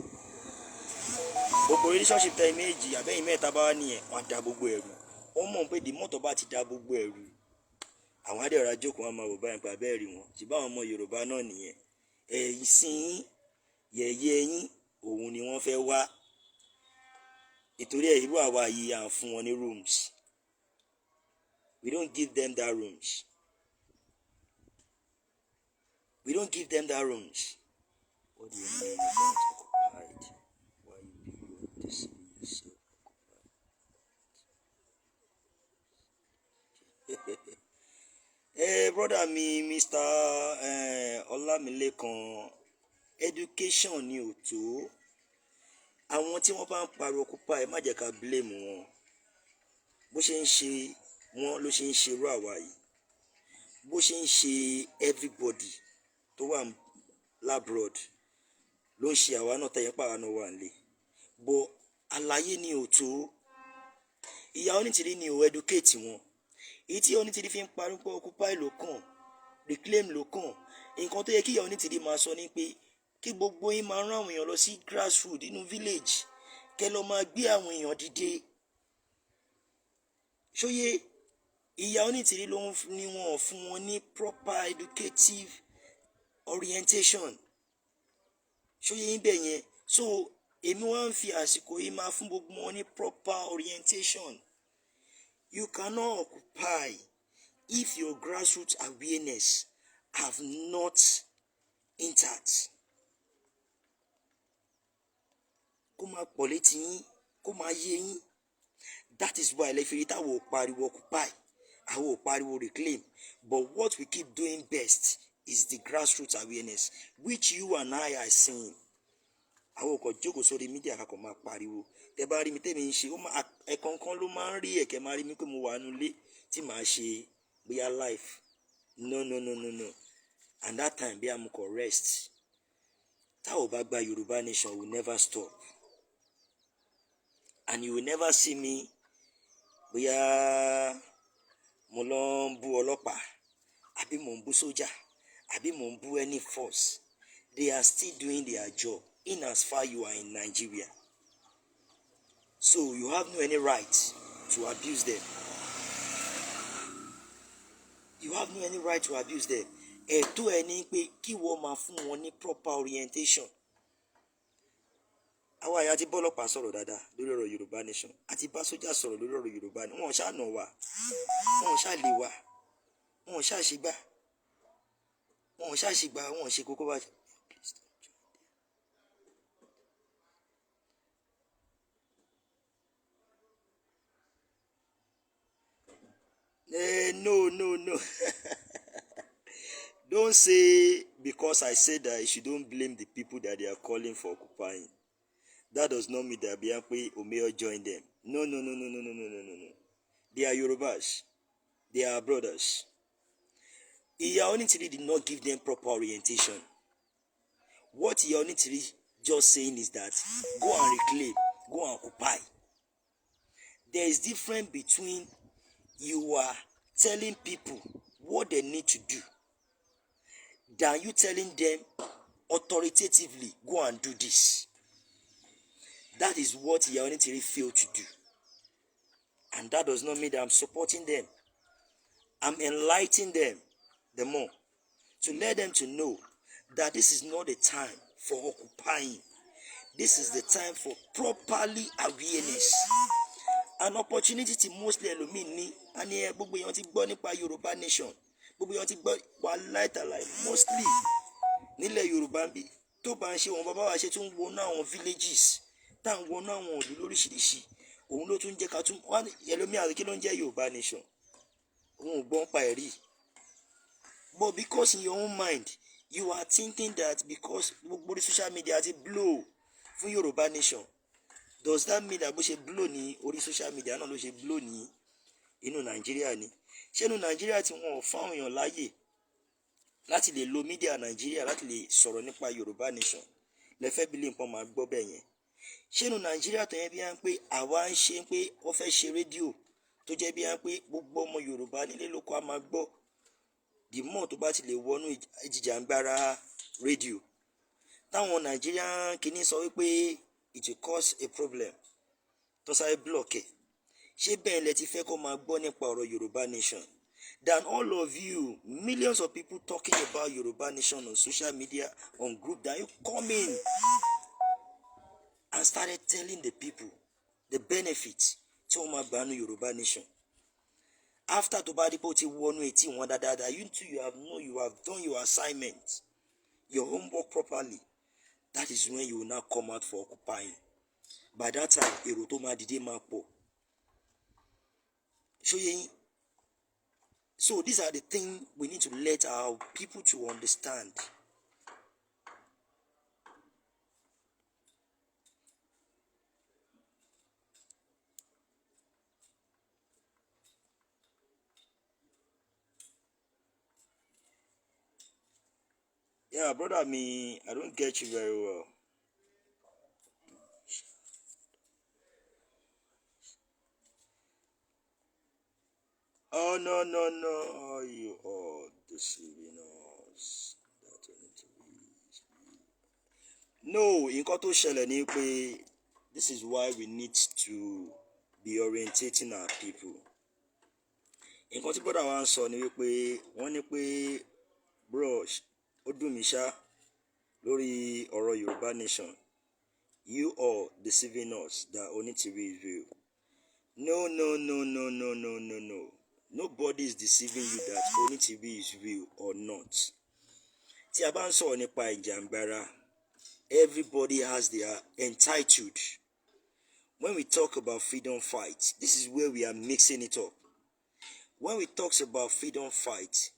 gbogbo relationship tẹ méjì àbẹ́yìn mẹ́ta bá wà nìyẹn, wọ́n á da gbogbo ẹ̀rù. Wọ́n mọ̀ pé the mọ́tò bá ti da gbogbo ẹ̀rù, àwọn adéọ̀rá jókòó wọn máa wò báyìí pé abẹ́ẹ̀rí wọn. Ṣùgbọ́n àwọn ọmọ Yorùbá náà nìyẹn. Ẹ̀yìn sí yẹ̀yẹ́ yín òun ni wọ́n fẹ́ wá. Ìtorí ẹ̀ irú àwa yìí à ń fún wọn ní rooms. We don't give them that rooms. We don't give them that rooms. What do you mean about occupied? Why you people deceive yourself occupied? Brother mi, Mr. Olamilekan, education ni ò tó. Àwọn tí wọ́n bá ń pariwo occupy, má jẹ́ ká blame wọn. Bó ṣe ń ṣe wọn ló ṣe ń ṣe irú àwa yìí. Bó ṣe ń ṣe everybody tó wà labroad ló ń ṣe àwa náà tẹ̀yẹ́ pàwa náà wà nílé. But àlàyé ni ò tó. Ìyá Onítìrí ni ò educate wọn. Èyí tí Onítìrí fi ń pariwo occupy ló kàn, reclaim ló kàn. Nǹkan tó yẹ kí ìyá Onítìrí máa sọ ni pé kí gbogbo yín máa rán àwọn èèyàn lọ sí grassroots nínú village, kẹ́ lọ máa gbé àwọn èèyàn dìde. Ṣóyé ìyá Onítìrí ni wọn fún wọn ní proper educative orientation. Ṣóyé yín bẹ̀ yẹn. So èmi wá ń fi àsìkò yìí máa fún gbogbo wọn ní proper orientation. You cannot occupy if your grassroots awareness have not intact. Kó máa pọ̀ létí yín, kó máa yé yín. That is why lẹ́fẹ̀ẹ́ táwọn ò pariwo occupy, àwọn ò pariwo reclaim. But what we keep doing best is the grassroots awareness, which you and I are seeing. Àwọn ọkọ̀ jókòó sórí mídíà kakọ̀ máa pariwo. Tẹ bá rí mi tẹ́mi ń ṣe, ẹ̀kọ̀ọ̀kan ló máa ń rí ẹ̀kẹ́ máa rí mi pé mo wà nulẹ̀ tí màá ṣe bóyá life. No. And that time bí a mú kọ rest. Tá ò bá gba Yoruba Nation will never stop. And you will never see me bóyá mo lọ ń bú ọlọ́pàá, àbí mo ń bú sójà, àbí mo ń bú any force. They are still doing their job in as far you are in Nigeria. So you have no any right to abuse them. You have no any right to abuse them. Ẹ̀tọ́ ẹ ní pé kí wọ́n máa fún wọn ní proper orientation. Àwa àyà ti bọ́lọ́pàá sọ̀rọ̀ dáadáa lórí ọ̀rọ̀ Yorùbá Nation. Àti bá sójà sọ̀rọ̀ lórí ọ̀rọ̀ Yorùbá ni. Wọ́n ṣáà nà wá. Wọ́n ṣáà lè wá. Wọ́n ṣáà ṣe gbá. Wọ́n ṣe kókó bá. No. Don't say because I said that you don't blame the people that they are calling for occupying. That does not mean that Bianpe Omeyo join them. No. They are Yorubas. They are brothers. Iya Onitiri did not give them proper orientation. What Iya Onitiri just saying is that go and reclaim, go and occupy. There is difference between you are telling people what they need to do than you telling them authoritatively, go and do this. That is what Yaonitiri failed to do. And that does not mean that I'm supporting them. I'm enlightening them the more to let them to know that this is not the time for occupying. This is the time for properly awareness. An opportunity to mostly ẹlòmíì and here gbogbo èèyàn ti gbọ́ nípa Yoruba Nation. Gbogbo èèyàn ti gbọ́ wà láìtàláì mostly nílẹ̀ Yorùbá bí tó bá ń ṣe wọn bàbá wa ṣe tún wọnú àwọn villages tá ń wọnú àwọn ìlú lóríṣiríṣi òun ló tún jẹ́ ká tún wá ẹlòmíì àti kí ló ń jẹ́ Yoruba Nation òun ò gbọ́n pa ẹ̀rí. But because in your own mind you are thinking that because gbogbo orí social media ti blow fún Yoruba Nation, does that mean that bó ṣe blow ní orí social media náà ló ṣe blow ní inú Nàìjíríà ni? Ṣé inú Nàìjíríà tí wọn ò fáwọn èèyàn láàyè láti lè lo media Nàìjíríà láti lè sọ̀rọ̀ nípa Yoruba Nation lẹ́fẹ́ bí lè pọ́n máa gbọ́ bẹ́ẹ̀ yẹn? Ṣé inú Nàìjíríà tó yẹn bí wọ́n pé àwa ń ṣe pé wọ́n fẹ́ ṣe rédíò tó jẹ́ bí wọ́n pé gbogbo ọmọ Yorùbá nílé lóko á máa gbọ́ the more tó bá ti lè wọnú ìjìjàngbara rédíò táwọn Nàìjíríà kìíní sọ wípé it will cause a problem tó sáré block ẹ̀. Ṣé bẹ́ẹ̀ lẹ ti fẹ́ kó máa gbọ́ nípa ọ̀rọ̀ Yoruba Nation than all of you millions of people talking about Yoruba Nation on social media on group that you come in and started telling the people the benefits tí wọ́n máa gbà nínú Yoruba Nation? After tó bá dípò tí wọnú etí wọn dáadáa, you too you have done your assignment, your homework properly. That is when you will now come out for occupying. By that time, èrò tó máa dìde máa pọ̀. So these are the things we need to let our people to understand. Yeah, brother, I don't get you very well. Oh, no. Oh, you are deceiving us. That we need to be. No, nǹkan tó ṣẹlẹ̀ ni pé this is why we need to be orientating our people. Nǹkan tí brother wa ń sọ ni wípé wọ́n ní pé bro ó dùn mí ṣá lórí ọ̀rọ̀ Yoruba Nation. You are deceiving us that Onitiri is real. No. Nobody is deceiving you that Onitiri is real or not. Tí a bá ń sọ̀rọ̀ nípa ìjàngbara, everybody has their entitled. When we talk about freedom fight, this is where we are mixing it up. When we talk about freedom fight,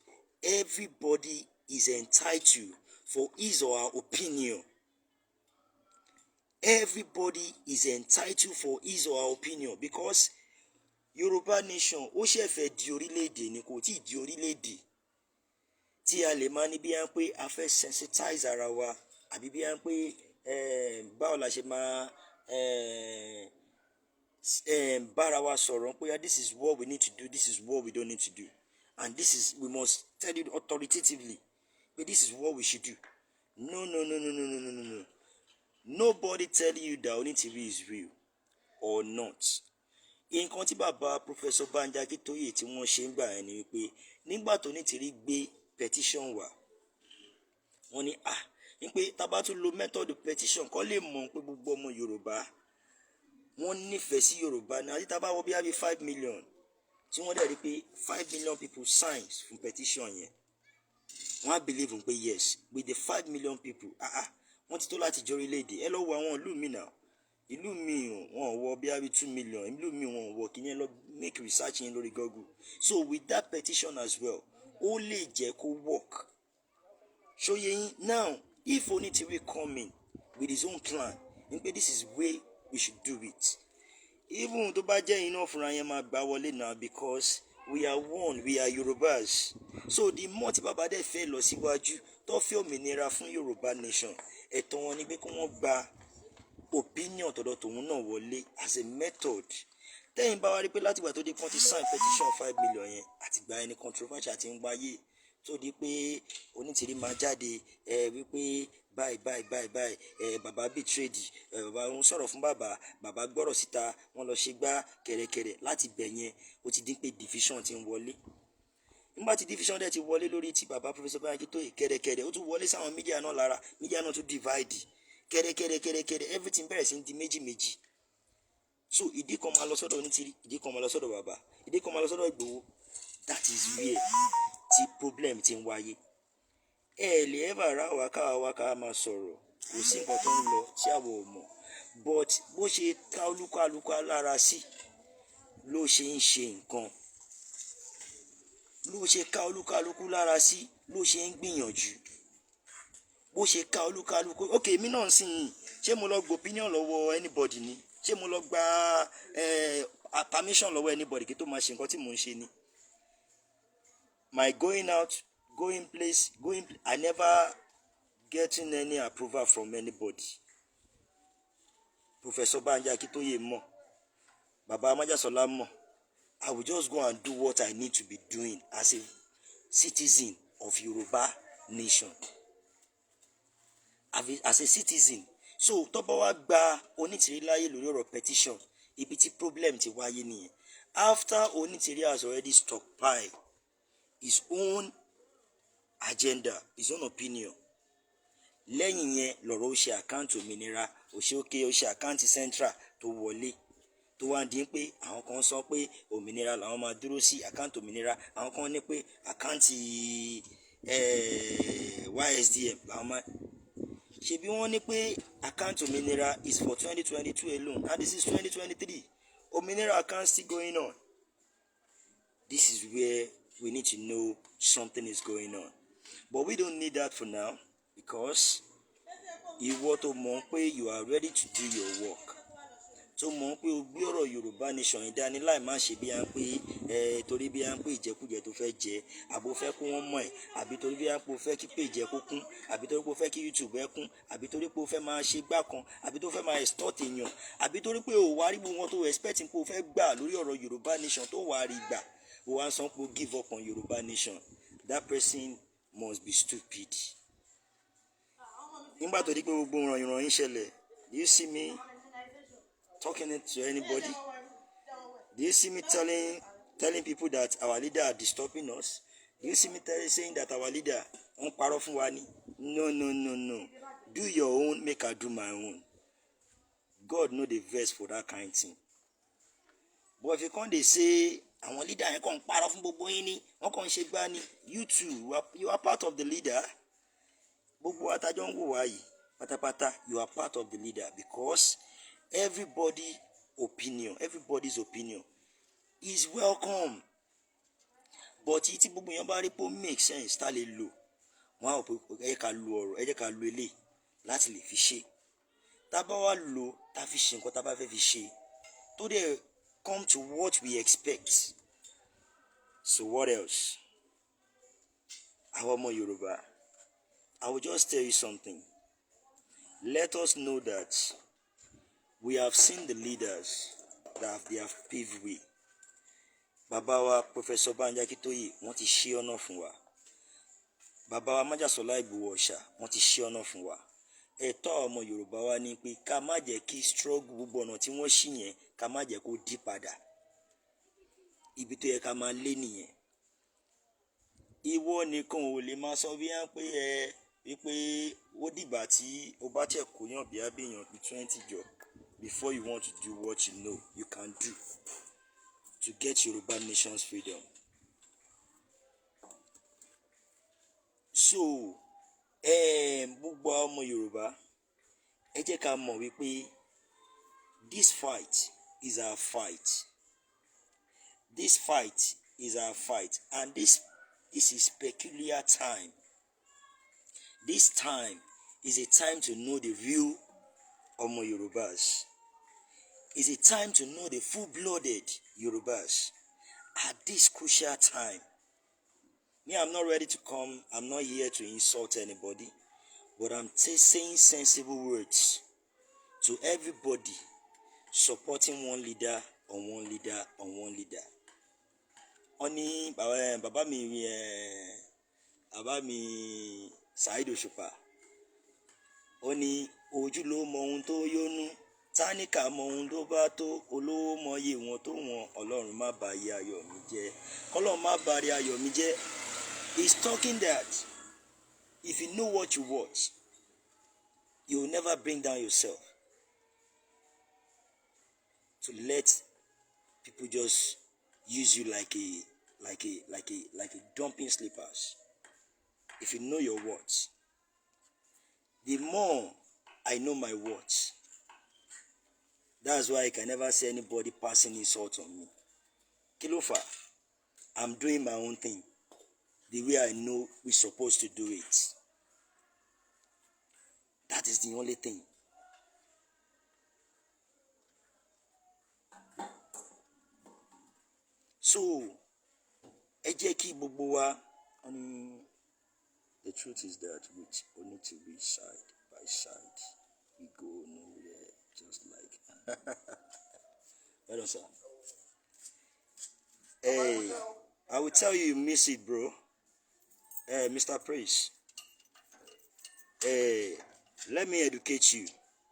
everybody is entitled for his or her opinion. Everybody is entitled for his or her opinion because Yoruba Nation ó ṣe fẹ́ di orílẹ̀-èdè ni kò tí ì di orílẹ̀-èdè tí a lè máa ní bí wọ́n pé a fẹ́ sensitize ara wa àbí bí wọ́n pé báwo la ṣe máa bára wa sọ̀rọ̀ pé this is what we need to do, this is what we don't need to do, and this is we must tell you authoritatively but this is what we should do. No. Nobody tell you that Onitiri is real or not. Nǹkan tí bàbá Professor Banji Akintoye tí wọ́n ṣe ń gbà ẹ́ ni wípé nígbà tó Onitiri gbé petition wá wọ́n ní wípé tá bá tún lo method petition kó lè mọ̀ pé gbogbo ọmọ Yorùbá wọ́n nífẹ̀ẹ́ sí Yorùbá ní àti tá bá wọ bí i 5 million tí wọ́n dẹ̀ rí pé 5 million people sign fún petition yẹn wọ́n á believe pé yes with the 5 million people wọ́n ti tó láti jọ orílẹ̀-èdè. Ẹ lọ wo àwọn ìlú mi náà, ìlú mi wọn wọ bí i 2 million, ìlú mi wọn wọ kí yẹn lọ make research yẹn lórí Google. So with that petition as well ó lè jẹ́ kó work. So yẹn now if Onitiri come in with his own plan pé this is where we should do it, even tó bá jẹ́ iná fúnra yẹn máa gbà wọlé now because we are one, we are Yorubas. So the more tí bàbá dẹ̀ fẹ́ lọ síwájú tó fẹ́ òmìnira fún Yoruba Nation, ẹ̀tọ́ wọn ni pé kí wọ́n gba opinion tọ̀dọ̀ tòun náà wọlé as a method. Tẹ́yìn bá wá rí pé láti ìgbà tó di pọ́n ti sign petition 5 million yẹn àtìgbà ẹni controversial ti ń wáyé tó di pé onítìrí máa jáde wípé báyìí bàbá betrayed, bàbá ń sọ̀rọ̀ fún bàbá gbọ́rọ̀ síta, wọ́n lọ ṣe gbá kẹ̀rẹ̀kẹ̀rẹ̀ láti bẹ̀ yẹn ó ti dín pé division ti ń wọlé. Nígbà tí division dẹ̀ ti wọlé lórí ti bàbá Professor Banji tó yìí kẹ̀rẹ̀kẹ̀rẹ̀ ó tún wọlé sáwọn mídíà náà lára, mídíà náà tún divide kẹ̀rẹ̀kẹ̀rẹ̀ everything bẹ̀rẹ̀ sí ń di méjì. So ìdí kan máa lọ sọ́dọ̀ onítìrí, ìdí kan máa lọ sọ́dọ̀ bàbá, ìdí kan máa lọ sọ́dọ̀ Ìgbòho. That is where tí problem ti ń wáyé. Ẹ lè ever ra wa ká máa sọ̀rọ̀, kò sí nǹkan tó ń lọ tí àwọ̀ ò mọ̀, but bó ṣe ká olúkálùkù lára sí ló ṣe ń ṣe nǹkan, ló ṣe ká olúkálùkù lára sí ló ṣe ń gbìyànjú, bó ṣe ká olúkálùkù. Ok, èmi náà ń sìn yìí, ṣé mo lọ gba opinion lọ́wọ́ anybody ni? Ṣé mo lọ gba permission lọ́wọ́ anybody kí tó máa ṣe nǹkan tí mò ń ṣe ni? My going out, I never getting any approval from anybody. Professor Banji Akintoye mọ̀, Baba Májàsọ́lá mọ̀. I will just go and do what I need to be doing as a citizen of Yoruba Nation. As a citizen. So tó bá wá gba onítìrí láyé lórí ọ̀rọ̀ petition, ibi tí problem ti wáyé nìyẹn. After onítìrí has already stockpiled his own agenda, his own opinion, lẹ́yìn yẹn lọ̀rọ̀ ó ṣe àkáǹtì òmìnira, ó ṣe àkáǹtì central tó wọlé, tó wá dín pé àwọn kan sọ pé òmìnira làwọn máa dúró sí àkáǹtì òmìnira, àwọn kan ní pé àkáǹtì YSDM làwọn máa. Ṣebí wọ́n ní pé àkáǹtì òmìnira is for 2022 alone and this is 2023. Òmìnira account still going on. This is where we need to know something is going on. But we don't need that for now because ìwọ tó mọ̀ pé you are ready to do your work, tó mọ̀ pé o gbé ọ̀rọ̀ Yorùbá Nation yìí dání láì má ṣe bí à ń pé torí bí à ń pé ìjẹkújẹ tó fẹ́ jẹ, àbò fẹ́ kó wọ́n mọ̀ ẹ́, àbí torí bí à ń pé o fẹ́ kí pé ìjẹ kó kún, àbí torí pé o fẹ́ kí YouTube ẹ kún, àbí torí pé o fẹ́ máa ṣe gbá kan, àbí tó fẹ́ máa extort èèyàn, àbí torí pé o wá rí gbogbo wọn tó expect pé o fẹ́ gbà lórí ọ̀rọ̀ Yorùbá Nation tó wà rí gbà, o wá ń sọ pé o give up on Yorùbá Nation. That person must be stupid. Nígbà tó di pé gbogbo ìròyìn ṣẹlẹ̀, do you see me talking it to anybody? Do you see me telling people that our leader are disturbing us? Do you see me saying that our leader won't parọ́ fún wa ni? No. Do your own, make I do my own. God know the verse for that kind of thing. But if you can't they say our leader yẹn kàn parọ́ fún gbogbo yín ni, wọ́n kàn ṣe gbá ni, you too, you are part of the leader. Gbogbo atajọ ń wò wá yìí pátápátá, you are part of the leader because everybody's opinion is welcome. But tí gbogbo yẹn bá rí pé ó make sense tá lè lò, wọ́n á pé ẹ jẹ́ ká lo ọ̀rọ̀, ẹ jẹ́ ká lo eléyìí láti lè fi ṣe. Tá bá wá lò tá fi ṣe nǹkan tá bá fẹ́ fi ṣe, tó dẹ̀ come to what we expect. So what else? Àwọn ọmọ Yorùbá, I will just tell you something. Let us know that we have seen the leaders that they have paved way. Bàbá wa Professor Banji Akintoye, wọ́n ti ṣí ọ̀nà fún wa. Bàbá wa Májàsọ́lá Ìgbòho Ọ̀ṣà, wọ́n ti ṣí ọ̀nà fún wa. Ẹ̀tọ́ ọmọ Yorùbá wa ni pé ká má jẹ́ kí struggle gbogbo ọ̀nà tí wọ́n ṣí yẹn ká má jẹ́ kó dí padà. Ibi tó yẹ ká máa lé nìyẹn. Ìwọ nìkan ò lè máa sọ bí à ń pé wípé ó dìgbà tí o bá tẹ̀ kó yàn bí abéyàn bí 20 jọ before you want to do what you know you can do to get Yoruba Nation's freedom. So gbogbo ọmọ Yorùbá, ẹ jẹ́ ká mọ̀ wípé this fight is our fight. This fight is our fight, and this is peculiar time. This time is a time to know the real Omo Yorubas. It's a time to know the full-blooded Yorubas at this crucial time. Me, I'm not ready to come. I'm not here to insult anybody. but I'm saying sensible words to everybody supporting one leader on one leader on one leader. Oni baba mi Saheed Òṣùpá. Oni ojú ló mọ ohun tó yónú, táníkà mọ ohun tó bá tó, olówó mọ iye wọn tó wọn, Ọlọ́run má bà iye ayọ̀ mi jẹ́. K'Ọlọ́run má bà iye ayọ̀ mi jẹ́. He's talking that if you know what you want, you will never bring down yourself to let people just use you like a dumping slippers. If you know your words, the more I know my words, that's why I can never see anybody passing insult on me. Kilofa, I'm doing my own thing the way I know we're supposed to do it. That is the only thing. So, ẹ jẹ́ kí gbogbo wa, the truth is that we need to be side by side. We go nowhere, just like. Well, sir. Hey, I will tell you miss it, bro. Hey, Mr. Praise. Hey, let me educate you,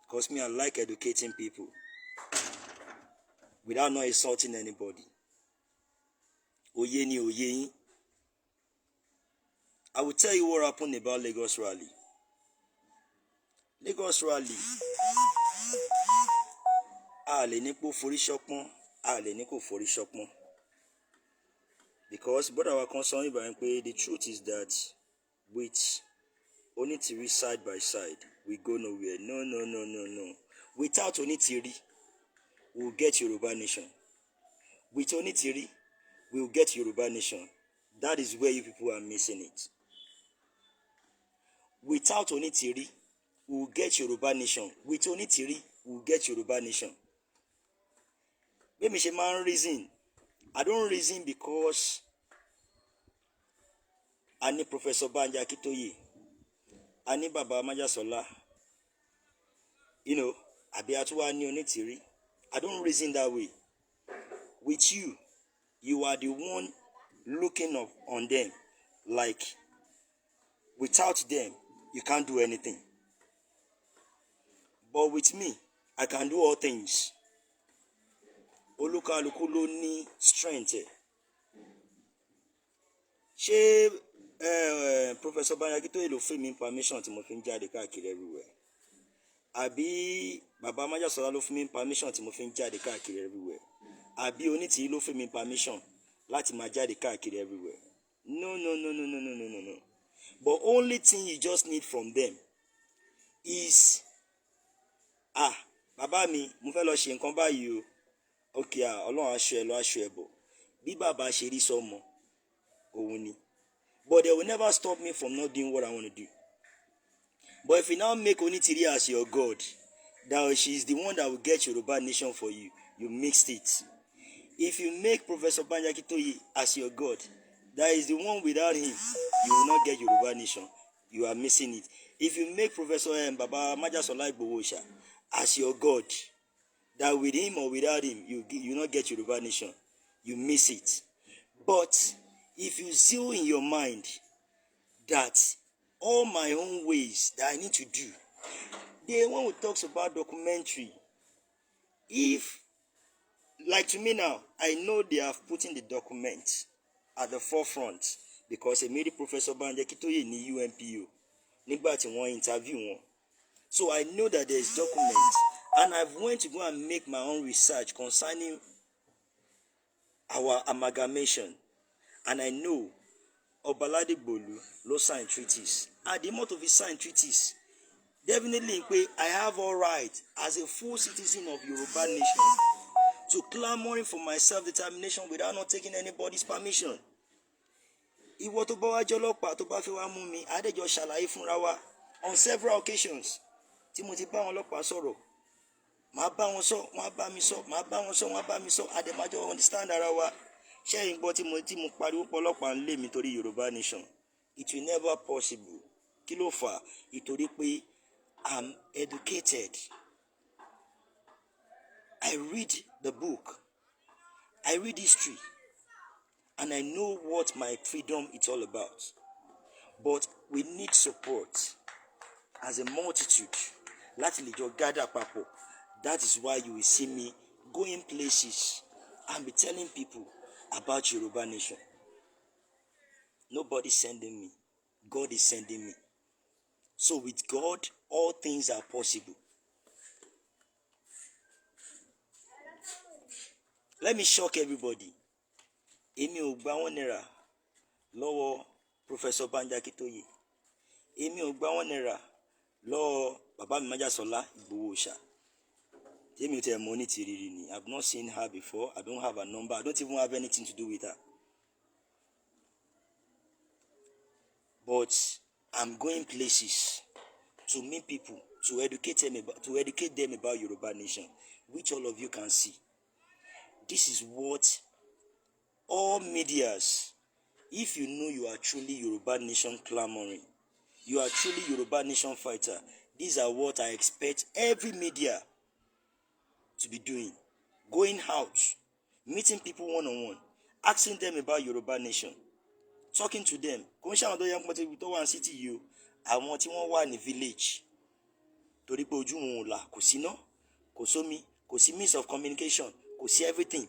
because me, I like educating people without not insulting anybody. Oye ni oye yin. I will tell you what happened about Lagos rally. Lagos rally. A lè ní kó forí ṣọpọ́n, a lè ní kó forí ṣọpọ́n. Because brother wa kan sọ níbàyẹn pé the truth is that with Onitiri side by side, we go nowhere. No. Without Onitiri, we will get Yoruba Nation. With Onitiri, we will get Yoruba Nation. That is where you people are missing it. Without Onitiri, we will get Yoruba Nation. With Onitiri, we will get Yoruba Nation. Let me say my reason. I don't reason because I need Professor Banja Akitoye. I need Baba Majasola. You know, Abiatuwa ni Onitiri. I don't reason that way. With you, you are the one looking up on them. Like, without them, you can't do anything. But with me, I can do all things. Olukaluku ló ní strength. Ṣé Professor Banja Akitoye ló fún mi permission tí mo fi ń jáde káàkiri everywhere? Àbí Baba Majasola ló fún mi permission tí mo fi ń jáde káàkiri everywhere? Àbí Onitiri ló fún mi permission láti máa jáde káàkiri everywhere? No. But only thing you just need from them is, bàbá mi, mo fẹ́ lọ ṣe nǹkan báyìí o. Okay, Ọlọ́run aṣọ ẹ lọ aṣọ ẹ bọ̀. Bí bàbá ṣe rí sọ́mọ, òun ni. But they will never stop me from not doing what I want to do. But if you now make Onitiri as your God, that she is the one that will get Yoruba Nation for you, you mixed it. If you make Professor Banja Akitoye as your God, that is the one without him, you will not get Yoruba Nation. You are missing it. If you make Professor Baba Majasola Igbowosha as your God, that with him or without him, you will not get Yoruba Nation. You miss it. But if you zeal in your mind that all my own ways that I need to do, the one who talks about documentary, if, like to me now, I know they have put in the document at the forefront because a made Professor Banja Akitoye ní UNPO nígbà tí wọ́n interview wọn. So I know that there is document, and I've went to go and make my own research concerning our amalgamation, and I know Obalade Bolu ló sign treaties. At the moment of his sign treaties, definitely I have all right as a full citizen of Yoruba Nation to clamoring for my self-determination without not taking anybody's permission. Ìwọ tó bá wá jẹ́ ọlọ́pàá tó bá fẹ́ wá mú mi, adéjọ ṣàlàyé fúnra wa on several occasions tí mo ti bá wọn ọlọ́pàá sọ̀rọ̀. Màá bá wọn sọ, wọ́n á bá mi sọ, màá bá wọn sọ, wọ́n á bá mi sọ, àdèmájọ understand ara wa. Ṣẹ́yìn gbọ́ tí mo pariwo pọ̀ ọlọ́pàá ń lé mi torí Yoruba Nation. It will never possible. Kí ló fà? Ìtorí pé I'm educated. I read the book. I read history. And I know what my freedom is all about. But we need support as a multitude. Láti lè jọ gather papọ̀. That is why you will see me going places and be telling people about Yoruba Nation. Nobody sending me. God is sending me. So with God, all things are possible. Let me shock everybody. Èmi ò gba $1 lọ́wọ́ Professor Banji Akintoye. Èmi ò gba $1 lọ́wọ́ bàbá mi Májàsọ́lá Ìgbòho Òòṣà. Èmi ò tẹ̀ mọ̀ ní tìrìrì ni. I've not seen her before. I don't have her number. I don't even have anything to do with her. But I'm going places to meet people, to educate them about Yoruba Nation, which all of you can see. This is what all medias, if you know you are truly Yoruba Nation clamoring, you are truly Yoruba Nation fighter, these are what I expect every media to be doing. Going out, meeting people one-on-one, asking them about Yoruba Nation, talking to them. Kò ń ṣe àwọn tó yẹ kó tó wà ní city yìí o, àwọn tí wọ́n wà ní village. Torí pé ojú wọn ò là, kò sí iná, kò sómi, kò sí means of communication, kò sí everything.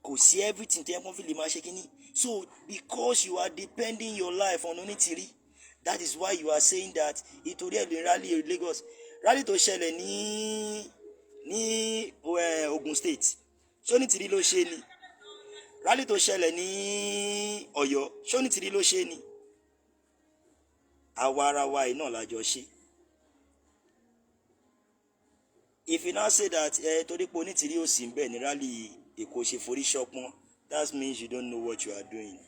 Kò sí everything tó yẹ kó fi lè máa ṣe kíní. So because you are depending your life on Onitiri, that is why you are saying that ìtorí ẹ̀ lè rally Lagos. Rally tó ṣẹlẹ̀ ní Ogun State. Ṣé Onitiri ló ṣe ni? Rally tó ṣẹlẹ̀ ní Ọ̀yọ́. Ṣé Onitiri ló ṣe ni? Àwa ara wa yìí náà la jọ ṣe. If you now say that torí pé Onitiri ò sí ńbẹ̀ ní rally Èkó ṣe forí ṣọpọ́n, that means you don't know what you are doing.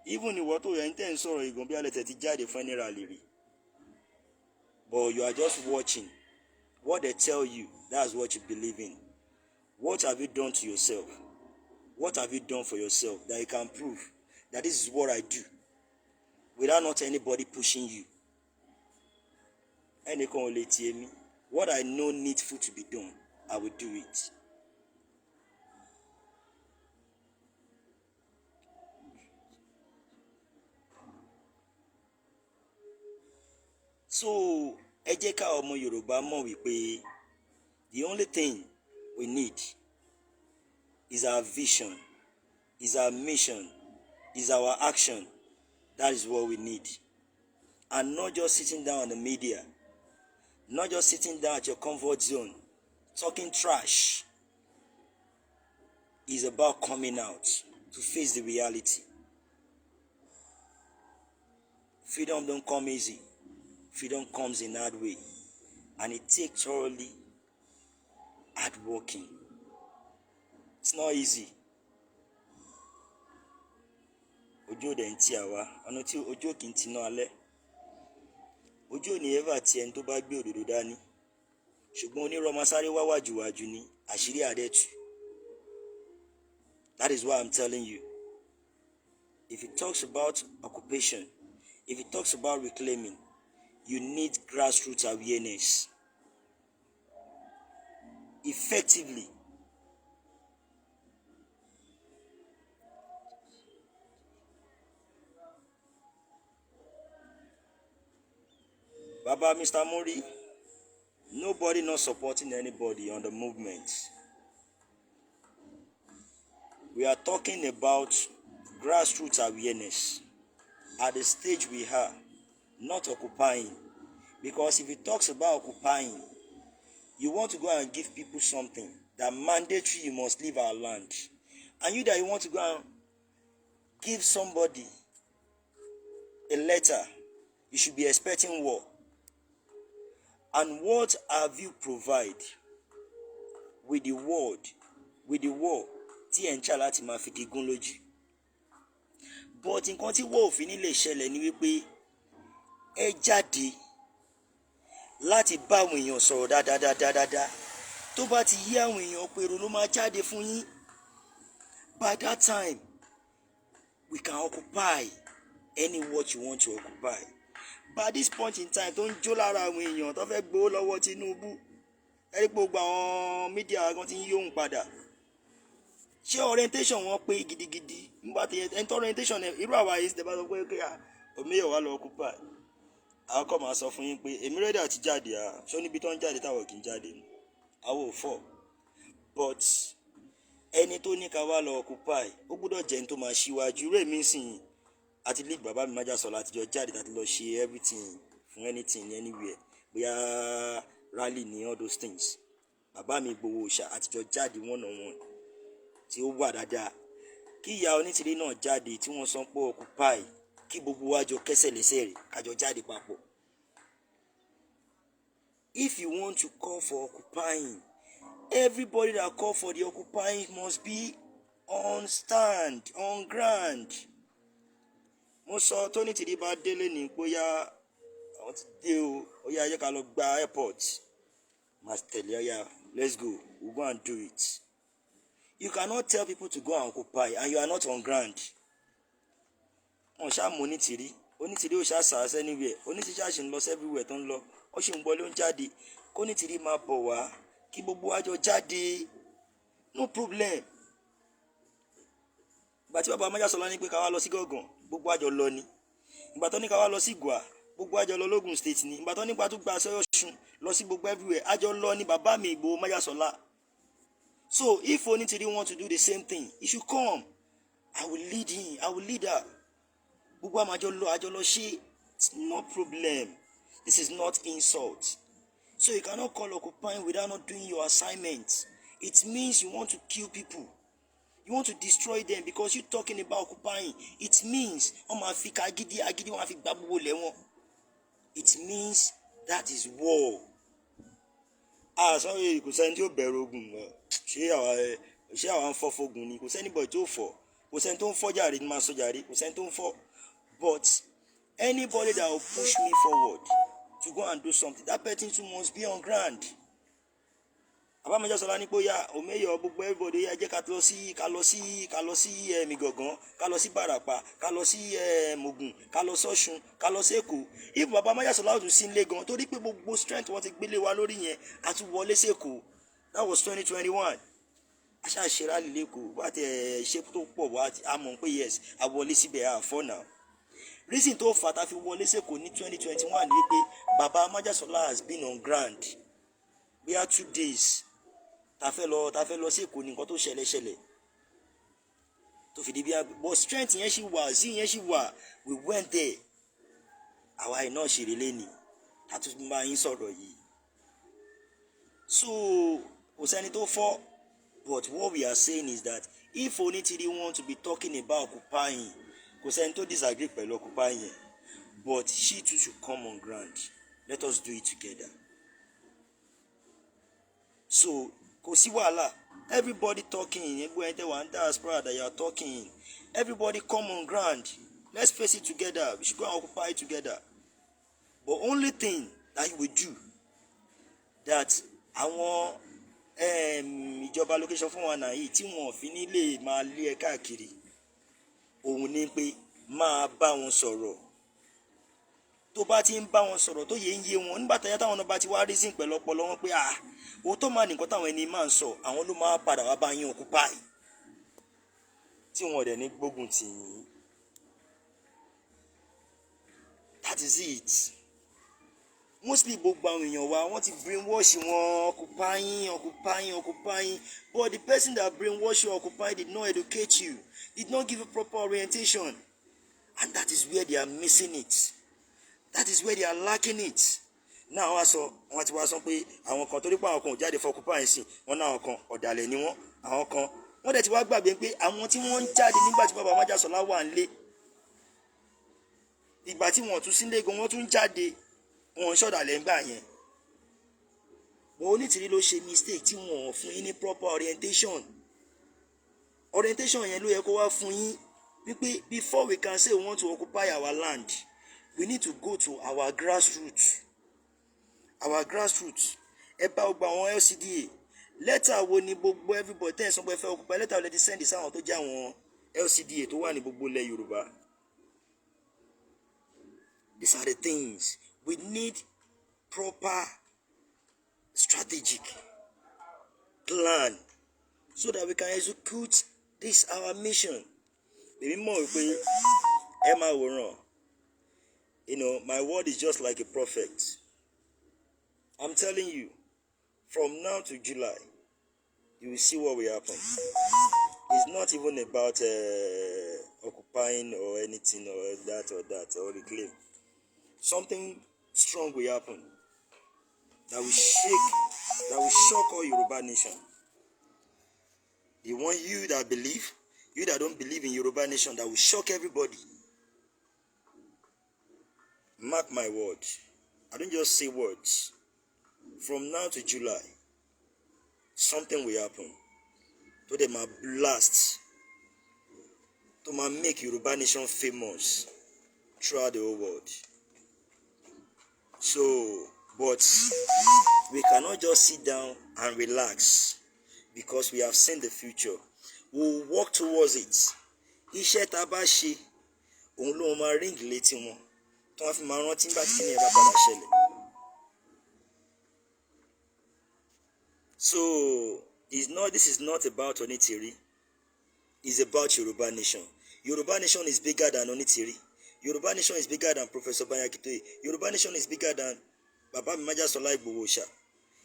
Even ìwọ tó yẹ ń tẹ̀ ń sọ̀rọ̀ ìgbọ̀n bí alẹ́ tẹ̀ ti jáde fún ẹni rally rí. But you are just watching. What they tell you, that's what you believe in. What have you done to yourself? What have you done for yourself that you can prove that this is what I do without not anybody pushing you? Ẹnìkan ò lè tiẹ̀ mi. What I know needful to be done, I will do it. So, ẹ jẹ́ ká ọmọ Yorùbá mọ̀ wípé the only thing we need is our vision, is our mission, is our action. That is what we need. And not just sitting down on the media, not just sitting down at your comfort zone, talking trash. It's about coming out to face the reality. Freedom don't come easy. Freedom comes in hard way. And it takes thoroughly hard working. It's not easy. Ojú dẹ̀ ń tì àwa, ọ̀nà tí ojú kì í ti náà alẹ́. Ojú ò ní ever ti ẹni tó bá gbé òdòdó dání. Ṣùgbọ́n onírọ́ máa sáré wá wàjúwàjú ni àṣírí àdẹ́tù. That is why I'm telling you. If it talks about occupation, if it talks about reclaiming, you need grassroots awareness. Effectively. Baba Mr. Mori, nobody not supporting anybody on the movement. We are talking about grassroots awareness at the stage we are, not occupying. Because if it talks about occupying, you want to go and give people something that mandatory you must leave our land. And you that you want to go and give somebody a letter, you should be expecting war. And what have you provided with the word, with the war? Tí ẹ̀ ń ṣá láti máa fi gígùn lójú. But nǹkan tí wọ́n ò fi ní lè ṣẹlẹ̀ ni wípé ẹ jáde láti bá àwọn èèyàn sọ̀rọ̀ dáadáa. Tó bá ti yí àwọn èèyàn pèrò ló máa jáde fún yín. By that time, we can occupy. any what you want to occupy. But at this point in time tó ń jó lára àwọn èèyàn tó fẹ́ gbowó lọ́wọ́ Tinubu ẹ̀rí gbogbo àwọn mídíà kan ti ń yóhùn padà. Ṣé orientation wọn pé gidigidi nígbà tí ẹni tó orientation irú àwa yìí ṣe bá sọ pé Omiyo wà lọ occupy. Àwọn kan máa sọ fún yín pé èmi rẹ́dí àti jáde ṣó níbi tó ń jáde táwọn kì í jáde ni àwọn ò fọ́. But ẹni tó ní ká wá lọ occupy ó gbọ́dọ̀ jẹ́ ẹni tó máa ṣíwájú rẹ̀ mí sìn àti lead bàbá mi májàsọ́lá àtijọ́ jáde láti lọ ṣe everything fún anything anywhere bóyá rally ní all those things. Bàbá mi Ìgbòho Òòṣà àtijọ́ jáde one on one tí ó wà dáadáa. Kí ìyá Onítìrí náà jáde tí wọ́n sọ pé occupy kí gbogbo wa jọ kẹ́sẹ̀ lẹ́sẹ̀ rẹ̀ kájọ jáde papọ̀. If you want to call for occupying, everybody that call for the occupying must be on stand, on ground. Mo sọ tó Onítìrí bá délé ní bóyá àwọn ti dé o, ó yá jẹ́ ká lọ gba airport. Màá tẹ̀lé ọ̀yá, let's go, we'll go and do it. You cannot tell people to go and occupy and you are not on ground. Wọ́n ṣá mọ Onítìrí ó ṣá sàásẹ́ anywhere, Onítìrí ṣá ṣì ń lọ everywhere tó ń lọ, ó ṣì ń wọlé ó ń jáde, kó Onítìrí máa bọ̀ wá kí gbogbo wa jọ jáde, no problem. Ìgbà tí bàbá Májàsọ́lá ní pé ká wá lọ sí Gọ̀gàn, gbogbo wa jọ lọ ni. Ìgbà tó ní ká wá lọ sí Ìgbà, gbogbo wa jọ lọ l'Ógùn state ni. Ìgbà tó ní pa tó gba sọ́yọ́ Ọ̀ṣun lọ sí gbogbo everywhere, a jọ lọ ni bàbá mi Ìgbòho Májàsọ́lá. So if Onítìrí want to do the same thing, he should come. I will lead him, I will lead her. Gbogbo wa máa jọ lọ ṣe, it's no problem. This is not insult. So you cannot call occupying without not doing your assignment. It means you want to kill people. You want to destroy them because you're talking about occupying. It means it means that is war. Sorry, kò sẹ́ni tí ó bẹ̀rù ogun mọ́. Ṣé àwa ń fọ́ fógun ni? Kò sẹ́ni bọ̀ tí ó fọ́. Kò sẹ́ni tó ń fọ́ jàre ni máa sọ jàre. Kò sẹ́ni tó ń fọ́. But anybody that will push me forward to go and do something, that person too must be on ground. Bàbá Májàsọ́lá ní pé yá Omiyo gbogbo everybody yá jẹ́ ká lọ sí Ìgàngán, ká lọ sí Bàràpá, ká lọ sí Ògùn, ká lọ sọ́ṣun, ká lọ sí Èkó. If Bàbá Májàsọ́lá tún sí ilé gan torí pé gbogbo strength wọ́n ti gbélé wa lórí yẹn a tún wọlé sí Èkó. That was 2021. Aṣá ṣe rally lẹ́kọ̀ọ́ wá tẹ ṣe tó pọ̀ wá a mọ̀ pé yes a wọlé síbẹ̀ for now. Reason tó fà tá fi wọlé sí Èkó ní 2021 ni pé Bàbá Májàsọ́lá has been on ground. We are 2 days. Ta fẹ́ lọ sí Èkó ní nǹkan tó ṣẹlẹ̀ tó fi di bí but strength yẹn ṣì wà sí yẹn ṣì wà, we went there. Àwa iná ṣeré lẹ́ni ta tún máa ń sọ̀rọ̀ yìí. So kò sẹ́ni tó fọ́, but what we are saying is that if Onítìrí want to be talking about occupying, kò sẹ́ni tó disagree pẹ̀lú occupying yẹn, but she too should come on ground. Let us do it together. So kò sí wàhálà, everybody talking, diaspora that you are talking, everybody come on ground. Let's face it together. We should go and occupy together. But only thing that you will do that àwọn ìjọba location fún wa náà yìí tí wọn fi ní lè máa lé ẹ káàkiri òun ni pé máa bá wọn sọ̀rọ̀. Tó bá ti ń bá wọn sọ̀rọ̀ tó yé ń yé wọn nígbà táwọn náà bá ti wá reason pẹ̀lú ọpọlọ wọn pé òótọ́ máa nìkan táwọn ẹni máa ń sọ àwọn ló máa padà wá bá yín occupy tí wọn dẹ̀ ní gbógun tì yín. That is it. Mostly gbogbo àwọn èèyàn wa wọ́n ti brainwash wọn occupying, but the person that brainwash you occupying did not educate you, did not give you proper orientation, and that is where they are missing it. That is where they are lacking it. Now wọ́n ti wá sọ pé àwọn kan torí pé àwọn kan ò jáde for occupying sí wọn náà kan ọ̀dàlẹ̀ ni wọ́n, àwọn kan wọ́n dẹ̀ ti wá gbàgbé pé àwọn tí wọ́n ń jáde nígbà tí bàbá Májàsọ́lá wà nílé, ìgbà tí wọ́n tún sílé gan wọ́n tún jáde, wọ́n ń ṣọ̀dàlẹ̀ ńgbà yẹn. But Onítìrí ló ṣe mistake tí wọ́n fún yín ní proper orientation. Orientation yẹn ló yẹ kó wá fún yín wípé before we can say we want to occupy our land, we need to go to our grassroots. Ẹ bá gbogbo àwọn LCDA lẹ́tà wo ni gbogbo everybody tẹ́ ẹ̀ sọ pé fẹ́ occupy lẹ́tà wo lẹ ti send sáwọn tó jẹ́ àwọn LCDA tó wà ní gbogbo ilẹ̀ Yorùbá. These are the things. We need proper strategic plan so that we can execute this our mission. My word is just like a prophet. I'm telling you, from now to July, you will see what will happen. It's not even about occupying or anything or that or reclaim. Something strong will happen that will shock all Yoruba Nation. The one you that believe, you that don't believe in Yoruba Nation, that will shock everybody. Mark my words. I don't just say words. From now to July, something will happen. So they might blast. To make Yoruba Nation famous throughout the whole world. So, but we cannot just sit down and relax because we have seen the future. We'll work towards it. Iṣẹ́ tá bá ṣe, òun ló máa ring létí wọn. Tó wọ́n fi máa rántí nígbà tí kíni ẹ bá padà ṣẹlẹ̀. So, this is not about Onitiri. It's about Yoruba Nation. Yoruba Nation is bigger than Onitiri. Yoruba Nation is bigger than Professor Banyakitoye. Yoruba Nation is bigger than Baba Majasola Igbowosha.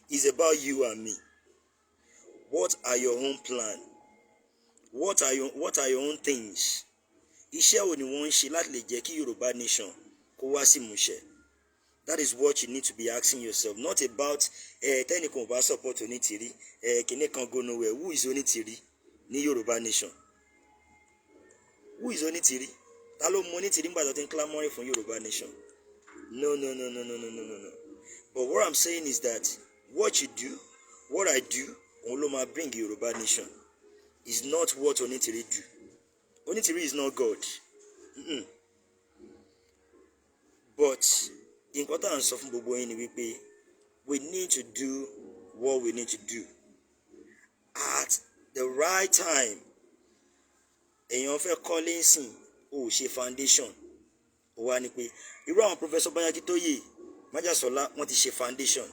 It's about you and me. What are your own plan? What are your own things? Iṣẹ́ wo ni wọ́n ń ṣe láti lè jẹ́ kí Yoruba Nation kó wá sí ìmúṣẹ? That is what you need to be asking yourself. Not about tẹ́nìkan ò bá support Onitiri, kìnìún kan go nowhere. Who is Onitiri ní Yoruba Nation? Who is Onitiri? Ta ló mọ Onitiri nígbà tó ti ń clamoring fún Yoruba Nation? No. But what I'm saying is that what you do, what I do, òun ló máa bring Yoruba Nation. Is not what Onitiri do. Onitiri is not God. But important sọ fún gbogbo yín ni wípé we need to do what we need to do at the right time. Èèyàn fẹ́ kọ́lé ńsìn ó ṣe foundation. Ó wá ní pé irú àwọn Professor Banyakitoye, Majasola wọ́n ti ṣe foundation.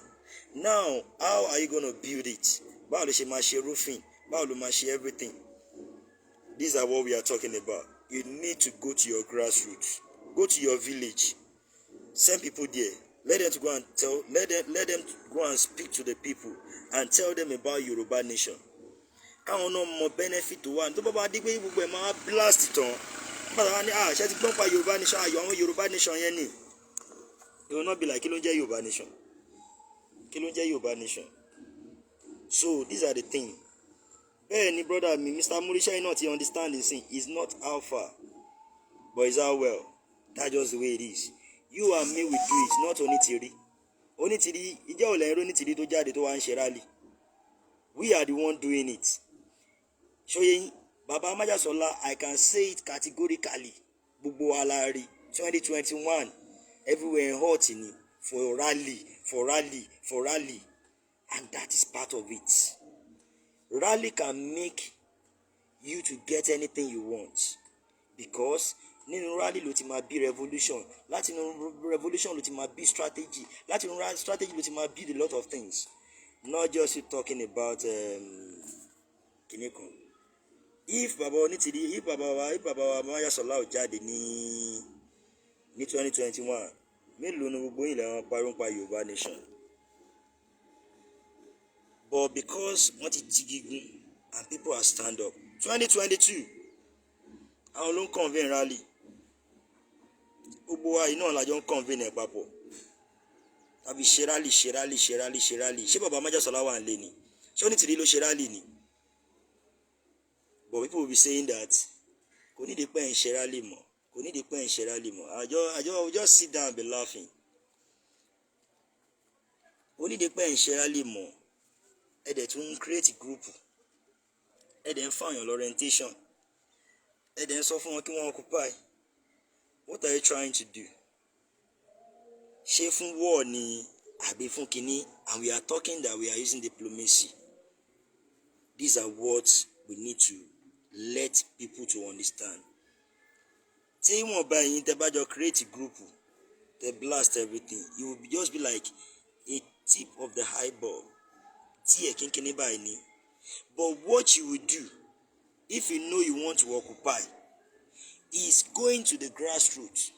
Now, how are you going to build it? Báwo ló ṣe máa ṣe roofing? Báwo ló máa ṣe everything? These are what we are talking about. You need to go to your grassroots. Go to your village. Send people there. Let them go and tell. Let them go and speak to the people and tell them about Yoruba Nation. Káwọn náà mọ benefit tó wà. Tó bá bá dé pé gbogbo ẹ̀ máa blast tán. Bàtà wá ní ṣe ti gbọ́n pa Yoruba Nation, ayọ̀ àwọn Yoruba Nation yẹn ni. It will not be like kí ló ń jẹ́ Yoruba Nation. Kí ló ń jẹ́ Yoruba Nation. So these are the things. Bẹ́ẹ̀ ni brother mi, Mr. Murisha not he understand this thing. It's not how far, but it's how well. That's just the way it is. You and me will do it, not Onitiri. Onitiri, ìjẹ́ ò lẹ́yìn Onitiri tó jáde tó wá ń ṣe rally. We are the one doing it. Ṣóyè Baba Majasola, I can say it categorically. Gbogbo alari 2021, everywhere hot in it for rally, and that is part of it. Rally can make you to get anything you want, because nínú rally ló ti máa bí revolution, láti nínú revolution ló ti máa bí strategy, láti nínú strategy ló ti máa build a lot of things. Not just you talking about kìnìkan. If Baba Onitiri, if Baba Majasola ò jáde ní 2021, mélòó ni gbogbo ilẹ̀ wọn parun pa Yoruba Nation? But because wọ́n ti jígigun and people are stand up. 2022, àwọn ló ń convene rally. Gbogbo wa iná làjọ ń convene ẹ̀ papọ̀. Tàbí ṣe rally. Ṣé Baba Majasola wà nílé ni? Ṣé Onitiri ló ṣe rally ni? But people will be saying that kò ní di pé ẹ̀ ń ṣe rally mọ́. Kò ní di pé ẹ̀ ń ṣe rally mọ́. I will just sit down and be laughing. Kò ní di pé ẹ̀ ń ṣe rally mọ́. Ẹ dẹ̀ tún create group. Ẹ dẹ̀ ń fàyàn orientation. Ẹ dẹ̀ ń sọ fún wọn kí wọ́n occupy. What are you trying to do? Ṣé fún war ni àbí fún kíní? And we are talking that we are using diplomacy. These are what we need to let people to understand. Tí wọ́n bá yín tẹ́ bá jọ create group, they blast everything. You will just be like a tip of the eyeball. But what you will do if you know you want to occupy is going to the grassroots,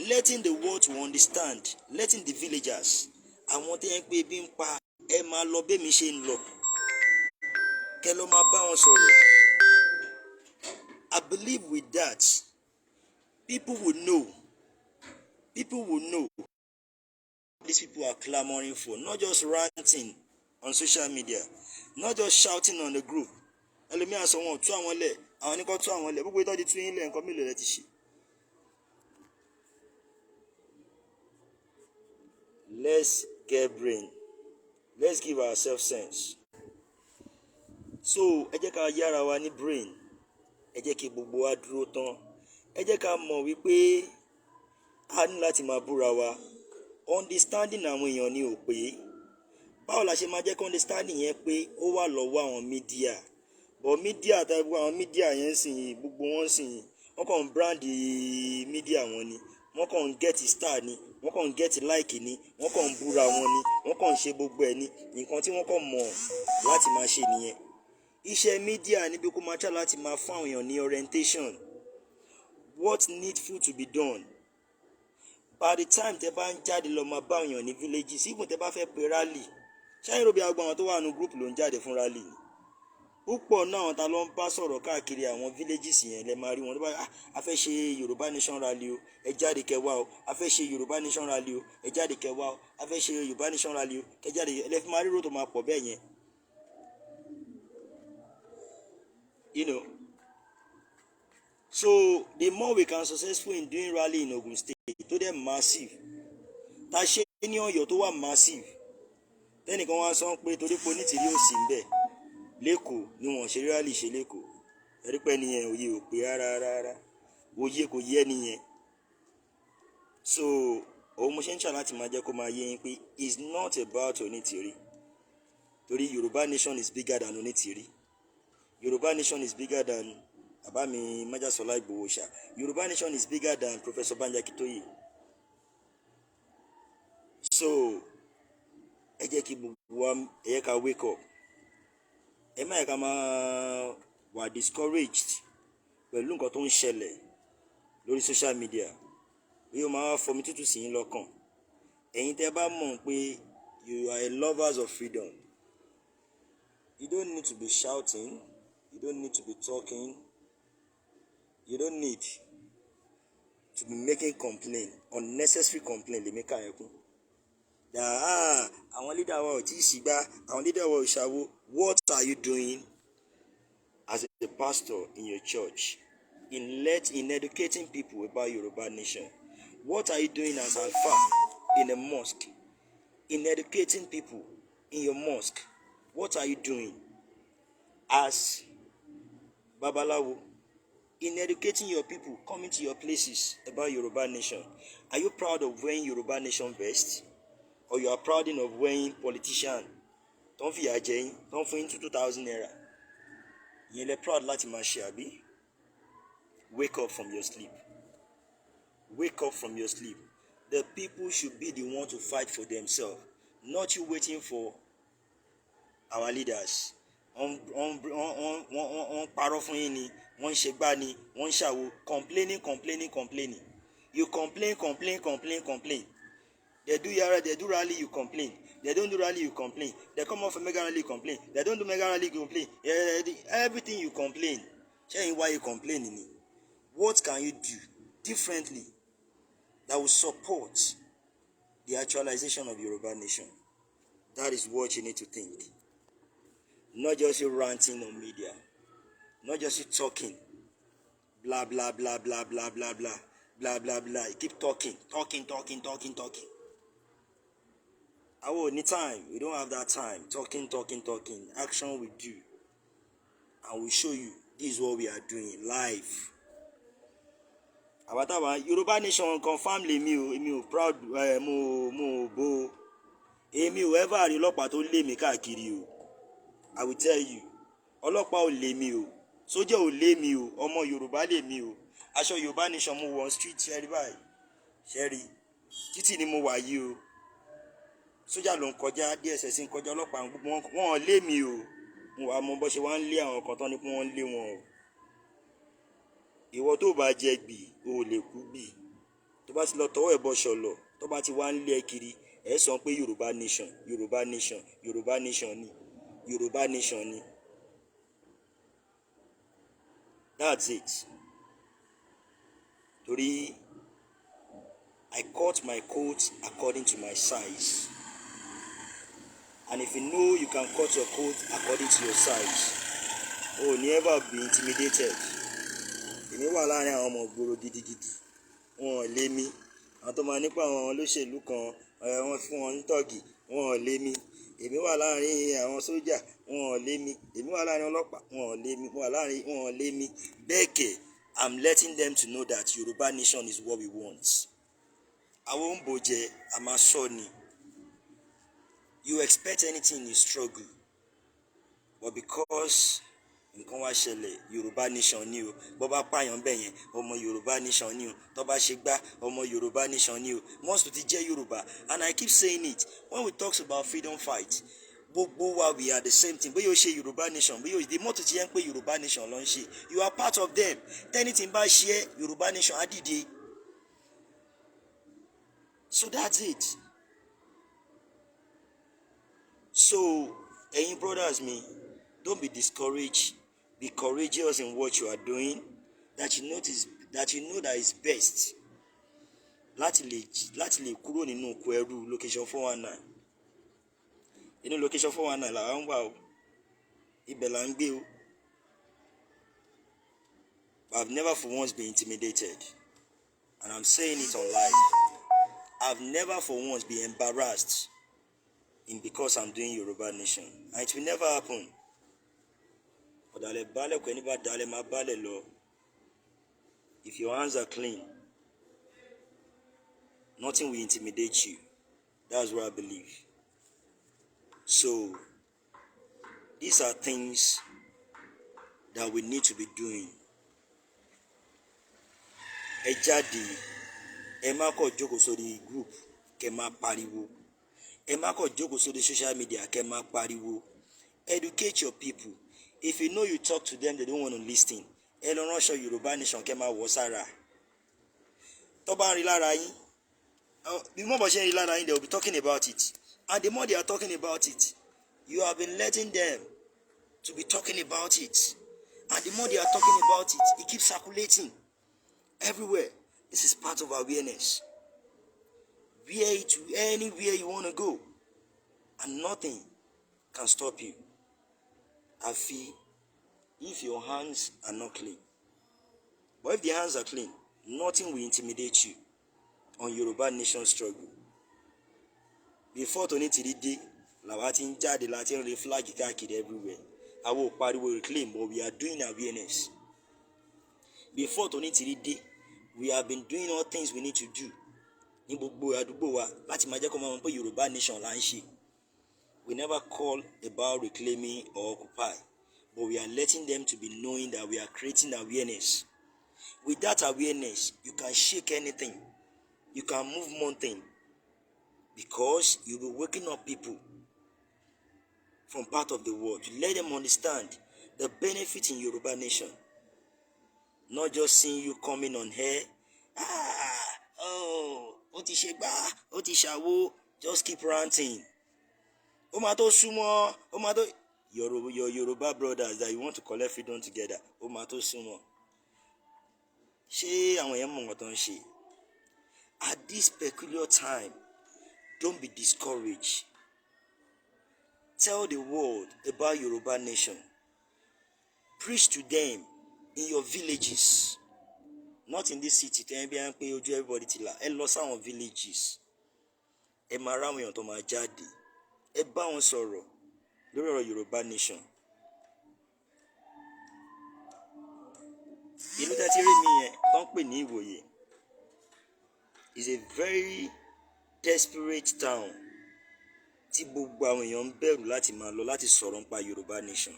letting the world to understand, letting the villagers, àwọn tó yẹn pé ebi ń pa ẹ máa lọ bẹ́mi ṣe ń lọ kẹ lọ máa bá wọn sọ̀rọ̀. I believe with that people will know these people are clamoring for, not just ranting on social media, not just shouting on the group. Ẹlòmíà sọ wọn tú àwọn lẹ̀ àwọn oníkan tú àwọn lẹ̀ gbogbo ìtọ́jú tún yín lẹ̀ nǹkan mélòó lẹ ti ṣe. Let's get brain. Let's give ourselves sense. So ẹ jẹ́ ká yára wa ní brain. Ẹ jẹ́ kí gbogbo wa dúró tán. Ẹ jẹ́ ká mọ̀ wípé a ní láti máa búra wa. Understanding àwọn èèyàn ni ò pé. Báwo la ṣe máa jẹ́ kí understanding yẹn pé ó wà lọ́wọ́ àwọn mídíà. But mídíà tàbí àwọn mídíà yẹn sìn gbogbo wọn sìn wọ́n kàn ń brand mídíà wọn ni. Wọ́n kàn ń get star ni. Wọ́n kàn ń get like ni. Wọ́n kàn ń búra wọn ni. Wọ́n kàn ń ṣe gbogbo ẹ̀ ni. Nǹkan tí wọ́n kàn mọ̀ láti máa ṣe nìyẹn. Iṣẹ́ mídíà níbi kó máa try láti máa fún àwọn èèyàn ní orientation. What needful to be done. By the time tẹ bá ń jáde lọ máa bá èèyàn ní villages, even tẹ bá fẹ́ pe rally, ṣáà ìròbí àgbà àwọn tó wà nínú group ló ń jáde fún rally ni. Púpọ̀ náà àwọn ta ló ń bá sọ̀rọ̀ káàkiri àwọn villages yẹn lẹ máa rí wọn tó bá a fẹ́ ṣe Yoruba Nation rally o ẹ jáde kẹwàá o a fẹ́ ṣe Yoruba Nation rally o ẹ jáde kẹwàá o a fẹ́ ṣe Yoruba Nation rally o ẹ jáde ẹ fi máa rí ròtò máa pọ̀ bẹ́ẹ̀ yẹn. You know, so the more we can successful in doing rally in Ogun State to them massive ta ṣe ní Ọ̀yọ́ tó wà massive tẹnìkan wá sọ pé torí pé onítìrí ò sí níbẹ̀ lẹ́kọ̀ọ́ ni wọ́n ṣe rally ṣe lẹ́kọ̀ọ́ ẹ̀rí pé nìyẹn òye ò pé rárá òye kò yẹ nìyẹn. So òun mo ṣe ń ṣà láti máa jẹ́ kó máa yé yín pé it's not about onítìrí torí Yoruba Nation is bigger than onítìrí. Yoruba Nation is bigger than Abami Majasola Igbowosha. Yoruba Nation is bigger than Professor Banji Akintoye. So, ẹ jẹ́ kí gbogbo wa ẹ jẹ́ ká wake up. Ẹ má yẹ ká máa wà discouraged pẹ̀lú nǹkan tó ń ṣẹlẹ̀ lórí social media. Bí o máa fọmi tútù sí yín lọ́kàn. Ẹ̀yin tẹ́ bá mọ̀ pé you are a lovers of freedom. You don't need to be shouting. You don't need to be talking. You don't need to be making complaint, unnecessary complaint. Lè make ẹkún. Àwọn leader wa ò tí ì sígbà, àwọn leader wa ò ṣàwó. What are you doing as a pastor in your church in educating people about Yoruba Nation? What are you doing as Alpha in a mosque in educating people in your mosque? What are you doing as Babalawo in educating your people coming to your places about Yoruba Nation? Are you proud of wearing Yoruba Nation vest? Or you are proud of wearing politician? Don't fìyà jẹ yín, don't fún yín 2,000 naira. Yẹn lẹ proud láti máa ṣe àbí? Wake up from your sleep. Wake up from your sleep. The people should be the one to fight for themselves, not you waiting for our leaders. On parọ́ fún yín ni, wọ́n ṣe gbá ni, wọ́n ṣàwo, complaining. You complain. They do rally, you complain. They don't do rally, you complain. They come off a mega rally, you complain. They don't do mega rally, you complain. Everything you complain. Showing why you complaining. What can you do differently that will support the actualization of Yoruba Nation? That is what you need to think. Not just you ranting on media. Not just you talking. Blah, blah, blah, blah, blah, blah, blah. Blah, blah, blah. You keep talking. I will need time. We don't have that time. Talking. Action we do. And we show you this is what we are doing live. Àbátàbà Yoruba Nation confirm lèmi ò proud mo bo. Èmi ò ever rí ọlọ́pàá tó lé mi káàkiri o. I will tell you. Ọlọ́pàá ò lé mi o. Sójà ò lé mi o. Ọmọ Yorùbá lé mi o. Aṣọ Yoruba Nation mo wọ street ṣẹ́rí báyìí. Ṣẹ́rí. títì ni mo wà yìí o, sójà ló ń kọjá, DSS ń kọjá, ọlọ́pàá gbogbo wọn lé mi o, mo wà mọ bó ṣe wá ń lé àwọn kan tán ni pé wọ́n ń lé wọn o. Ìwọ tó bá jẹ gbì o lè kú gbì, tó bá ti lọ tọwọ́ ẹ̀ bọ ṣọlọ, tó bá ti wá ń lé ẹ kiri ẹ sọ pé Yoruba Nation, Yoruba Nation, Yoruba Nation ni, Yoruba Nation ni. That's it. Torí I cut my coat according to my size. And if you know you can cut your coat according to your size, oh, never be intimidated. Èmi wà láàrin àwọn ọmọ ìgboro gidigidi. Wọ́n lé mi. Àwọn tó máa nípa àwọn olóṣèlú kan, wọ́n fún wọn ní tọ́ọ̀gì, wọ́n lé mi. Èmi wà láàrin àwọn sójà, wọ́n lé mi. Èmi wà láàrin ọlọ́pàá, wọ́n lé mi. Wọ́n lé mi. Bẹ́ẹ̀kẹ́, I'm letting them to know that Yoruba Nation is what we want. Àwọn òǹbòjẹ́, a máa sọ ni. You expect anything in struggle, but because nǹkan wá ṣẹlẹ̀, Yoruba Nation ni o. Bó bá pààyàn bẹ́ẹ̀ yẹn, ọmọ Yoruba Nation ni o. Tó bá ṣe gbá, ọmọ Yoruba Nation ni o. Once to ti jẹ́ Yoruba, and I keep saying it when we talk about freedom fight, gbogbo wa we are the same thing. Bóyá o ṣe Yoruba Nation, bóyá o the mọ́tò ti yẹn pé Yoruba Nation ló ń ṣe, you are part of them. Tẹ́nìtì bá ṣe é, Yoruba Nation á dìde. So that's it. So, ẹ̀yin brothers me, don't be discouraged. Be courageous in what you are doing. That you know that is best. Láti lè kúrò nínú oko ẹrú location 419. Inú location 419 là ń wà o. Ibẹ̀ là ń gbé o. I've never for once been intimidated. And I'm saying it on live. I've never for once been embarrassed because I'm doing Yoruba Nation. And it will never happen. If your hands are clean, nothing will intimidate you. That's what I believe. So, these are things that we need to be doing. Ẹ jáde, ẹ má kọ̀ jókòó sórí group, kẹ́ má pariwo. Ẹ má kọ̀ jókòó sórí social media, kẹ́ má pariwo. Educate your people. If you know you talk to them, they don't want to listen. Ẹ lọ ránṣọ Yoruba Nation, kẹ́ má wọ̀ sára. Tó bá ń rí lára yín, bí mo bá ṣe ń rí lára yín, they will be talking about it. And the more they are talking about it, you have been letting them to be talking about it. And the more they are talking about it, it keeps circulating everywhere. This is part of awareness. Wear it to anywhere you want to go. And nothing can stop you. Afi, if your hands are not clean. But if the hands are clean, nothing will intimidate you on Yoruba Nation struggle. Before Tony Tididi, làwa ti ń jáde láti ń rí flag káàkiri everywhere. Àwọn ò pariwo reclaim, but we are doing awareness. Before Tony Tididi, we have been doing all things we need to do. Ní gbogbo àdúgbò wa láti máa jẹ́ kó máa mọ̀ pé Yoruba Nation là ń ṣe. We never call about reclaiming or occupy, but we are letting them to be knowing that we are creating awareness. With that awareness, you can shake anything. You can move mountain. Because you'll be waking up people from part of the world to let them understand the benefit in Yoruba Nation. Not just seeing you coming on here. Oti sheba, oti shawo. Just keep ranting. Omato sumo, omato. Your Yoruba brothers that you want to collect freedom together. Omato sumo. She àwọn yẹn mọ̀ nǹkan tó ń ṣe. At this peculiar time, don't be discouraged. Tell the world about Yoruba Nation. Preach to them in your villages. Not in this city. Everybody ti là. Ẹ lọ sáwọn villages. Ẹ máa ráwọn èèyàn tó máa jáde. Ẹ bá wọn sọ̀rọ̀ lórí ọ̀rọ̀ Yoruba Nation. Ìlú tẹ́tí rí mi yẹn tó ń pè ní Ìwòye is a very desperate town tí gbogbo àwọn èèyàn ń bẹ̀rù láti máa lọ láti sọ̀rọ̀ nípa Yoruba Nation.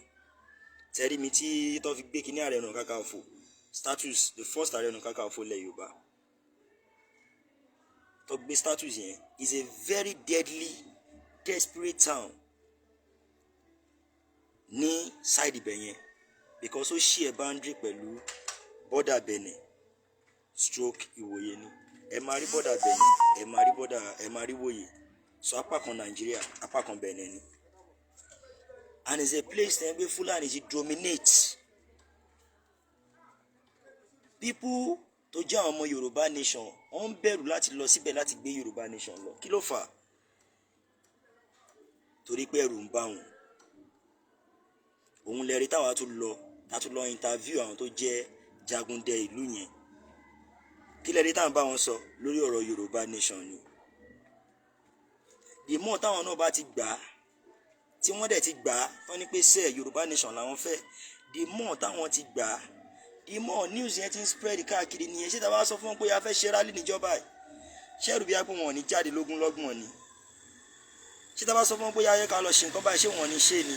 Tẹ́rí mi tí tó fi gbé kíní Ààrẹ Ọ̀nà Kakanfò status, the first Ààrẹ Ọ̀nà Kakanfò ilẹ̀ Yorùbá. tó gbé status yẹn is a very deadly desperate town ní side ibẹ̀ yẹn because ó share boundary pẹ̀lú border Benin stroke Ìwòye ni ẹ máa rí border Benin ẹ máa rí border ẹ máa rí Ìwòye so apá kan Nàìjíríà apá kan Benin ni and it's a place dem where Fulani ti dominate people tó jẹ́ àwọn ọmọ Yoruba Nation wọ́n ń bẹ̀rù láti lọ síbẹ̀ láti gbé Yoruba Nation lọ kí ló fà á torí pé ẹ̀rù ń bá wọn òun lẹ́rí táwa tún lọ interview àwọn tó jẹ́ Jagundẹ ìlú yẹn kí lẹ́rí táwọn bá wọn sọ lórí ọ̀rọ̀ Yoruba Nation ni ìmọ̀ táwọn náà bá ti gbà á tí wọ́n dẹ̀ ti gbà á tán ní pé sẹ́ẹ̀ Yoruba Nation làwọn fẹ́ the more táwọn ti gbà á the more news yẹn ti ń spread káàkiri nìyẹn ṣé tá a bá sọ fún wọn pé a fẹ́ ṣe rally níjọba ẹ̀ ṣẹ́rù bí apò wọn ò ní jáde lógúnlọ́gbọ̀n ni ṣé tá a bá sọ fún wọn pé ayé ká lọ ṣe nǹkan báyìí ṣé wọn ò ní ṣe ni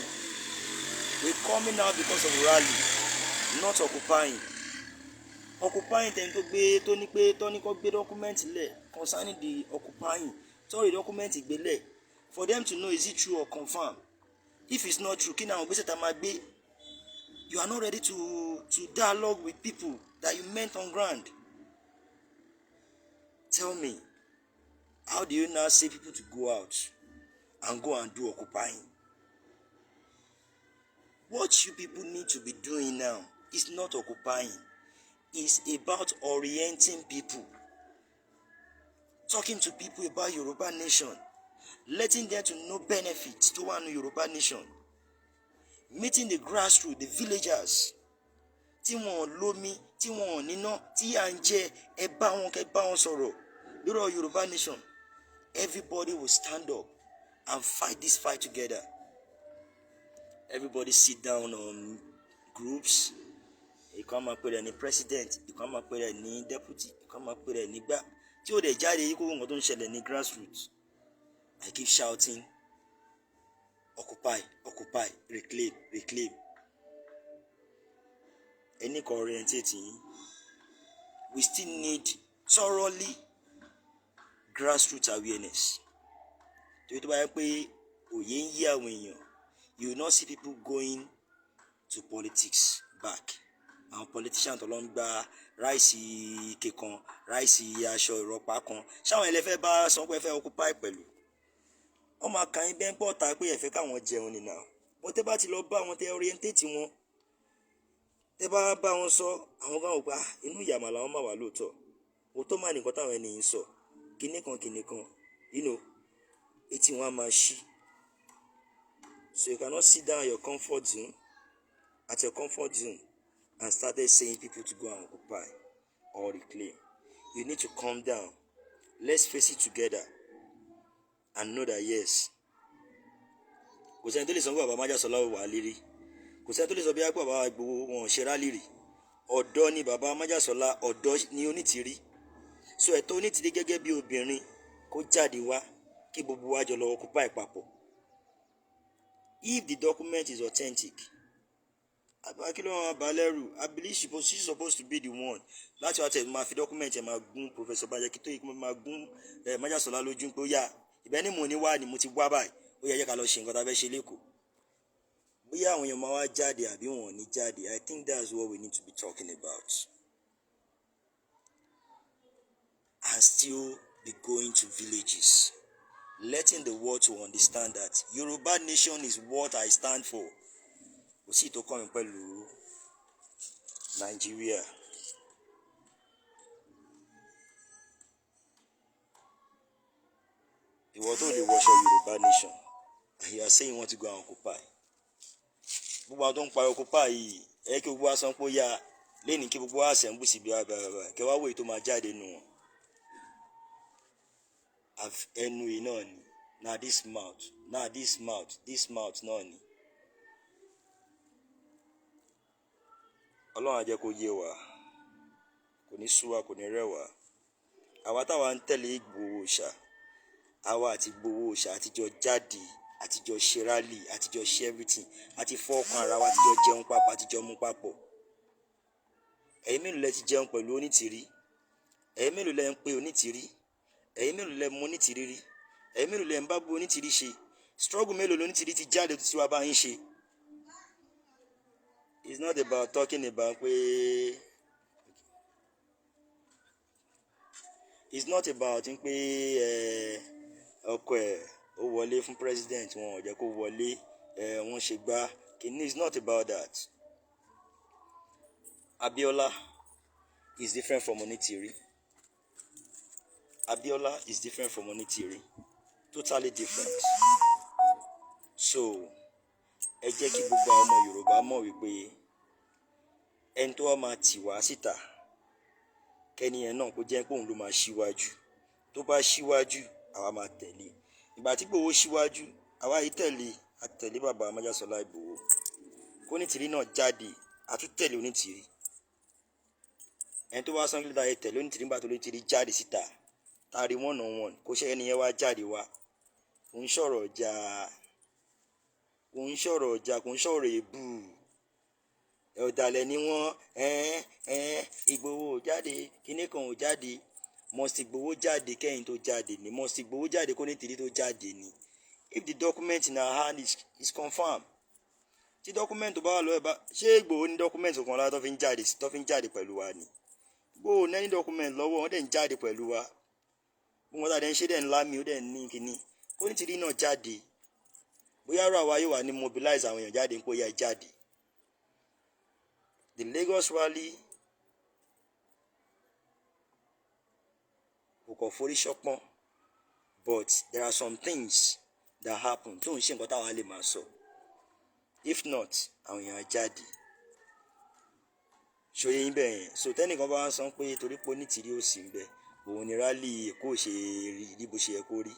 we coming out because of rally not occupying tẹni tó gbé tó ní pé tó ní kó gbé document lẹ̀ concerning the occupying tó rí document gbélẹ̀ for them to know is it true or confirm if it's not true kí ni àwọn gbèsè tá a máa gbé. You are not ready to dialogue with people that you met on ground. Tell me, how do you now say people to go out and go and do occupying? What you people need to be doing now is not occupying. It's about orienting people. Talking to people about Yoruba Nation. Letting them to know benefits to one Yoruba Nation. Meeting the grassroots, the villagers, tí wọn lómi, tí wọn níná, tí à ń jẹ, ẹ bá wọn sọ̀rọ̀ lórí Yoruba Nation. Everybody will stand up and fight this fight together. Everybody sit down on groups. Ìkan máa pè rẹ̀ ní president, ìkan máa pè rẹ̀ ní deputy, ìkan máa pè rẹ̀ nígbà tí ó dẹ̀ jáde yìí kó nǹkan tó ń ṣẹlẹ̀ ní grassroots. I keep shouting. Occupy, occupy, reclaim, reclaim. Any orientating, we still need thoroughly grassroots awareness. To it by pé òye ń yé àwọn èèyàn, you will not see people going to politics back. Àwọn politicians tó lọ ń gba ráìsì kékan, ráìsì aṣọ ìrọ̀pá kan. Ṣáwọn ẹlẹ́fẹ́ bá sọ pé fẹ́ occupy pẹ̀lú. Wọ́n máa kàn yín bẹ́ẹ̀ pọ̀ ta pé ẹ̀fẹ́ káwọn jẹun nìyà wọ́n tẹ́ bá ti lọ bá wọn tẹ́ orientate wọn tẹ́ bá bá wọn sọ àwọn kan ò pa inú ìyàmà làwọn máa wà lóòótọ́ òótọ́ máa nìkan táwọn ẹni yìí sọ kinní kan etí wọn á máa ṣí so you cannot sit down at your comfort zone and started saying people to go and occupy or reclaim. You need to calm down. Let's face it together. And know that yes, kò sẹ́ni tó lè sọ pé bàbá Májàsọ́lá wà lérí kò sẹ́ni tó lè sọ bí bàbá Ìgbòho wọn ṣe rálì rí ọ̀dọ́ ni bàbá Májàsọ́lá ọ̀dọ́ ni Onítìrí so ẹ̀tọ́ Onítìrí gẹ́gẹ́ bí obìnrin kó jáde wá kí gbogbo wa jọ lọ occupy papọ̀ if the document is authentic abakilo abalẹ́rù I believe she's supposed to be the one láti wá tẹ̀ máa fi document ẹ̀ máa gún Professor Banjaki tó yẹ kí wọ́n máa gún Májàsọ́lá lójú pé ó yà ìbẹ́ ni mo ní wá ni mo ti wá báyìí ó yẹ ká lọ ṣe nǹkan tá a fẹ́ ṣe lẹ́kọ̀ọ́ bóyá àwọn èèyàn máa wá jáde àbí wọn ò ní jáde I think that's what we need to be talking about and still be going to villages letting the world to understand that Yoruba Nation is what I stand for kò sí ìtò kọ́rin pẹ̀lú Nàìjíríà. Ìwọ tó lè wọṣọ Yoruba Nation and you are saying you want to go and occupy gbogbo àwọn tó ń pa occupy yìí kí gbogbo wa san pé ó yá lẹ́yìn kí gbogbo wa assemble síbi àbàbà kẹwàá wòye tó máa jáde nù wọn ẹnu yìí náà ni na this mouth náà ni Ọlọ́run á jẹ́ kó yé wa kò ní sú wa kò ní rẹ̀ wá àwa táwa ń tẹ̀lé Ìgbòho ṣá àwa àti Ìgbòho ṣá àtijọ́ jáde àtijọ́ ṣe rally àtijọ́ ṣe everything àti fọ́ọ̀kan ara wa àtijọ́ jẹun papọ̀ àtijọ́ mú papọ̀ ẹ̀yin mélòó lẹ ti jẹun pẹ̀lú Onítìrí ẹ̀yin mélòó lẹ ń pe Onítìrí ẹ̀yin mélòó lẹ mọ onítìrí rí, ẹ̀yin mélòó lẹ ń bá bu onítìrí ṣe, struggle mélòó lónítìrí ti jáde tó ti wá bá yín ṣe. It's not about talking about pé it's not about pé ọkọ ẹ̀ ó wọlé fún president wọn ò jẹ́ kó wọlé wọ́n ṣe gbá kìíní. It's not about that. Abiola is different from onítìrí. Abiola is different from onítìrí, totally different. So ẹ jẹ́ kí gbogbo àwọn ọmọ Yorùbá mọ̀ wípé ẹni tó wá máa tì wá síta kẹ́ni ẹ̀ náà kó jẹ́ pé òun ló máa ṣíwájú. Tó bá ṣíwájú àwa máa tẹ̀lé. Ìgbà tí Ìgbòho ṣíwájú àwa yìí tẹ̀lé, a tẹ̀lé bàbá Májàsọ́lá Ìgbòho. Kó onítìrí náà jáde a tún tẹ̀lé onítìrí. Ẹni tó wá sán kílódé ayé tẹ̀lé onítìrí nígbà tó onítìrí jáde síta tari 1-on-1 kó ṣe ẹni yẹn wá jáde wá. Kò ń sọ̀rọ̀ ọjà, kò ń sọ̀rọ̀ ọjà, kò ń sọ̀rọ̀ èébú. Ọ̀dàlẹ̀ ni wọ́n, Ìgbòho ò jáde, kíní kan ò jáde. Must Ìgbòho jáde kẹ́yìn tó jáde ni, must Ìgbòho jáde kó onítìrí tó jáde ni. If the document in our hand is confirmed. Tí document tó bá wà lọ́wọ́ ẹ̀ bá, ṣé Ìgbòho ní document kan lára tó fi ń jáde pẹ̀lú wa ni? Ìgbòho ní document lọ́wọ́ wọn dẹ̀ ń jáde pẹ̀lú wa. Wọ́n tàdé ń ṣe dẹ̀ ńlá mi ó dẹ̀ ní kíní. Kó onítìrí náà jáde. Bóyá ọ̀rọ̀ àwa yóò wà ní mobilize àwọn èèyàn jáde ń kó ya jáde. The Lagos rally kò kàn forí ṣọpọ́n, but there are some things that happen tó ń ṣe nǹkan táwa lè máa sọ. If not, àwọn èèyàn jáde. Ṣòye yín bẹ́ẹ̀ yẹn. So tẹ́nìkan bá wá sọ pé torí pé onítìrí ò sí ń bẹ, òun ni rally Èkó ṣe rí bó ṣe yẹ kó rí.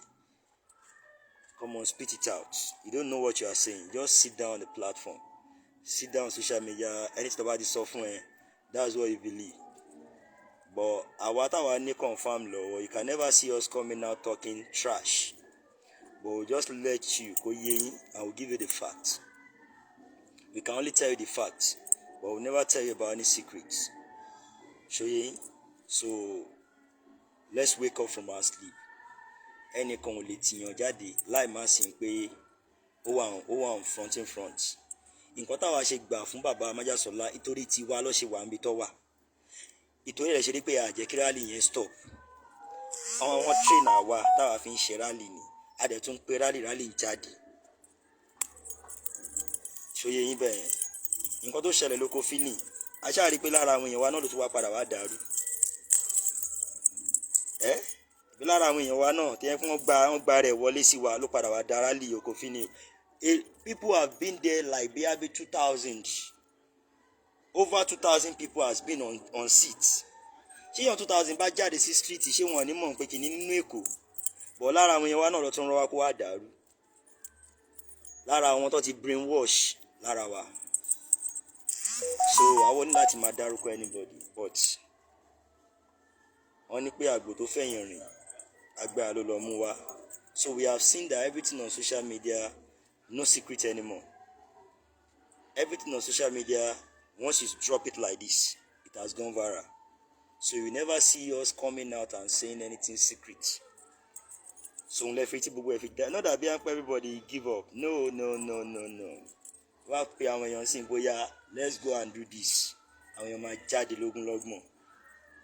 Come on, spit it out. You don't know what you are saying. Just sit down on the platform. Sit down on social media. Anything about this sọ fún ẹ, that's what you believe. But àwa táwa ní confirm lọ́wọ́, you can never see us coming out talking trash. But we'll just let you kó yé yín and we'll give you the facts. We can only tell you the facts, but we'll never tell you about any secrets. Ṣòye yín? So let's wake up from our sleep. Ẹnìkan ò lè tìyàn jáde láì má sí pé ó wà on front. Nǹkan táwa ṣe gbà fún bàbá Májàsọ́lá ìtorí tiwa ló ṣe wà níbi tó wà. Ìtorí rẹ̀ ṣe rí pé àjẹ́ kí rally yẹn stop. Àwọn train àwa táwa fi ń ṣe rally ni. A dẹ̀ tún pé rally ń jáde. Ṣòye yín bẹ́ẹ̀ yẹn. Nǹkan tó ṣẹlẹ̀ lóko feeling. A ṣáà rí pé lára àwọn èèyàn wa náà ló tún wá padà wá dàrú. Bí lára àwọn èèyàn wa náà tí wọ́n gba rẹ̀ wọlé sí wa ló padà wá dá rally oko feeling. People have been there like maybe 2,000. Over 2,000 people has been on seats. Ṣé èèyàn 2,000 bá jáde sí street ṣé wọn ò ní mọ̀ pé kìíní nínú Èkó? Bọ̀ lára àwọn èèyàn wa náà ló tún rọ́ wá kó wá dàrú. Lára àwọn tó ti brainwash lára wa. So àwọn ní láti máa dárúkọ anybody, but wọ́n ní pé àgbò tó fẹ̀yìn rìn agbára ló lọ mú wá. So we have seen that everything on social media, no secret anymore. Everything on social media, once you drop it like this, it has gone viral. So you never see us coming out and saying anything secret. So not that everybody give up. No. Wá pé àwọn èèyàn sìn bóyá let's go and do this. Àwọn èèyàn máa jáde lógúnlọ́gbọ̀n.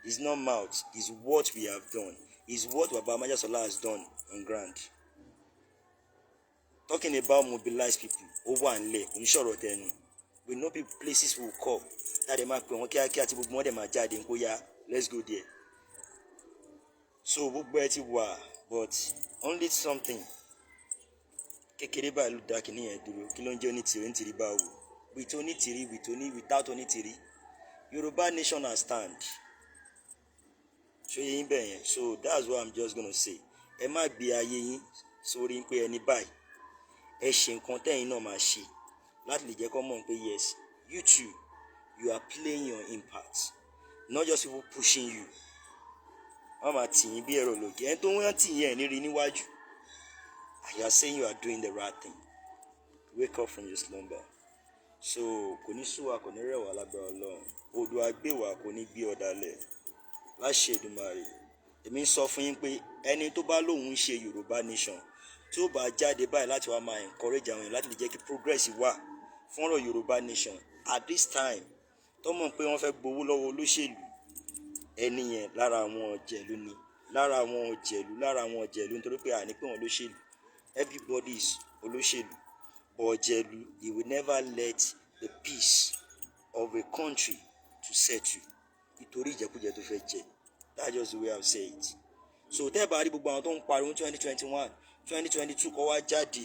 It's not mouth, it's what we have done. It's what Baba Májàsọ́lá has done on ground. Talking about mobilize people, over and lay, unsure tẹnu. We know people, places will come. That they might be kiakia ti gbogbo wọn dẹ̀ máa jáde ń kó yá. Let's go there. So gbogbo ẹ ti wà, but only something. Kékeré báyìí ló dá kìíní yẹn dúró. Kí ló ń jẹ́ onítìrí báwo? Without onítìrí. Yoruba Nation has stand. Ṣòye yín bẹ́ẹ̀ yẹn. So that's what I'm just gonna say. Ẹ má gbé ayé yín sórí pé ẹni báyìí. Ẹ ṣe nǹkan tẹ́yin náà máa ṣe. Láti lè jẹ́ kó mọ̀ pé yes, you are playing your impact. Not just people pushing you. Wọ́n máa tì yín bí ẹ̀rọ lògì. Ẹni tó wọ́n tì yín ẹ̀ ní rí níwájú. And you are saying you are doing the right thing. Wake up from your slumber. So kò ní sú wa, kò ní rẹ̀ wá lágbára Ọlọ́run. Odò àgbéwà kò ní gbé ọ̀dàlẹ̀. Láṣẹ Èdùmàrè. Èmi ń sọ fún yín pé ẹni tó bá lóun ṣe Yorùbá Nation tí ó bá jáde báyìí láti wá máa encourage àwọn èèyàn láti lè jẹ́ kí progress wà fún ọ̀rọ̀ Yorùbá Nation at this time tó mọ̀ pé wọ́n fẹ́ gbowó lọ́wọ́ olóṣèlú, ẹni yẹn lára àwọn ọ̀jẹ̀lú ni, lára àwọn ọ̀jẹ̀lú nítorí pé àní pé wọ́n lóṣèlú, everybody is olóṣèlú, but ọ̀jẹ̀lú, he will never let the peace of a country to settle nítorí ìjẹkújẹ tó fẹ́ jẹ. That's just the way I say it. So tẹ́ bá rí gbogbo àwọn tó ń pariwo 2021 2022 kọ́ wá jáde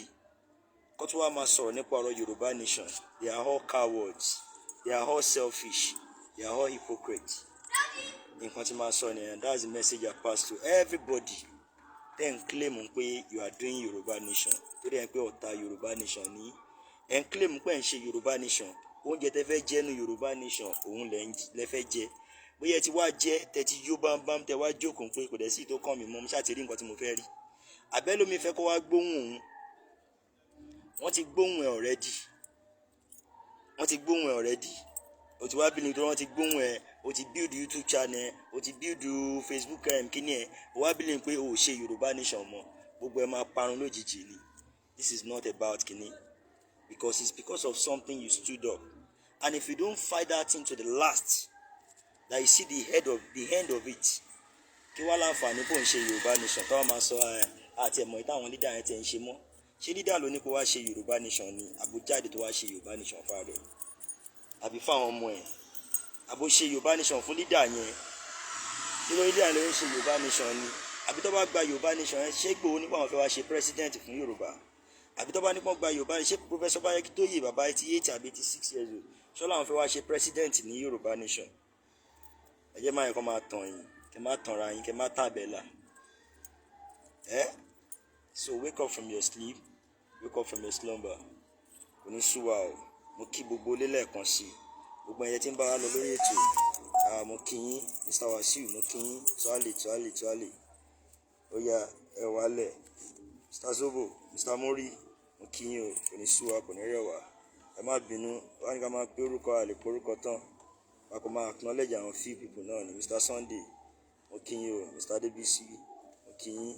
kọ́ tó wá máa sọ̀rọ̀ nípa ọ̀rọ̀ Yorùbá Nation, they are all cowards, they are all selfish, they are all hypocrites. Nǹkan tí máa sọ nìyẹn, that's the message I pass to everybody. Then claim pé you are doing Yorùbá Nation torí ẹ̀ pé ọ̀tá Yorùbá Nation ní ẹ̀ ń claim pé ẹ̀ ń ṣe Yorùbá Nation, oúnjẹ tẹ́ fẹ́ jẹ ní Yorùbá Nation òun lẹ fẹ́ jẹ, bóyá ẹ ti wá jẹ tẹ́tí yó bámbám tẹ́ wá jókòó pé kò dẹ̀ sí tó kàn mí mọ́ mo ṣáà ti rí nǹkan tí mo fẹ́ rí, àbẹ́lómi fẹ́ kó wá gbóhùn òun, wọ́n ti gbóhùn ẹ̀ already, o ti wá bí nítorí wọ́n ti gbóhùn ẹ̀, o ti build YouTube channel, o ti build Facebook kíní ẹ̀, o wá bí lè pé o ò ṣe Yorùbá Nation mọ́, gbogbo ẹ̀ máa parun lójijì ni. This is not about kíní, because it's because of something you stood up, and if you don't fight that thing to the last, that you see the end of it, kí wá láǹfààní kó ń ṣe Yorùbá Nation tó wá máa sọ àti ẹ̀mọ́ ìtàwọn leader yẹn tẹ̀ ń ṣe mọ́, ṣé leader ló ní kó wá ṣe Yorùbá Nation ni àbújáde tó wá ṣe Yorùbá Nation fáà rẹ̀ àbí fáwọn ọmọ ẹ̀, àbó ṣe Yorùbá Nation fún leader yẹn nínú leader ló ń ṣe Yorùbá Nation ni, àbí tó bá gba Yorùbá Nation yẹn ṣé Ìgbòho nípa àwọn fẹ́ wá ṣe president fún Yorùbá, àbí tó bá nípa gba Yorùbá ṣé Professor Bayeki bàbá 88 àbí 86 years old ṣọ́ làwọn fẹ́ wá ṣe president ní Yorùbá Nation. Ẹ jẹ́ máa yẹ kó máa tàn yín, kẹ má tanra yín, kẹ má tàbẹ̀là. So wake up from your sleep, wake up from your slumber. Kò ní sú wa o, mo kí gbogbo ilé lẹ́ẹ̀kan sí gbogbo ẹ̀yẹ tí ń bá wa lọ lórí ètò, mo kí yín Mr. Wasiu, mo kí yín tuale ó yá ẹ wálẹ̀ Mr. Zobo, Mr. Mori, mo kí yín o, kò ní sú wa, kò ní rẹ̀ wá, ẹ má bínú wá ní ká máa pé orúkọ àlè pé orúkọ tán wá kó máa acknowledge àwọn few people náà ni. Mr. Sunday, mo kí yín o, Mr. Debisi, mo kí yín,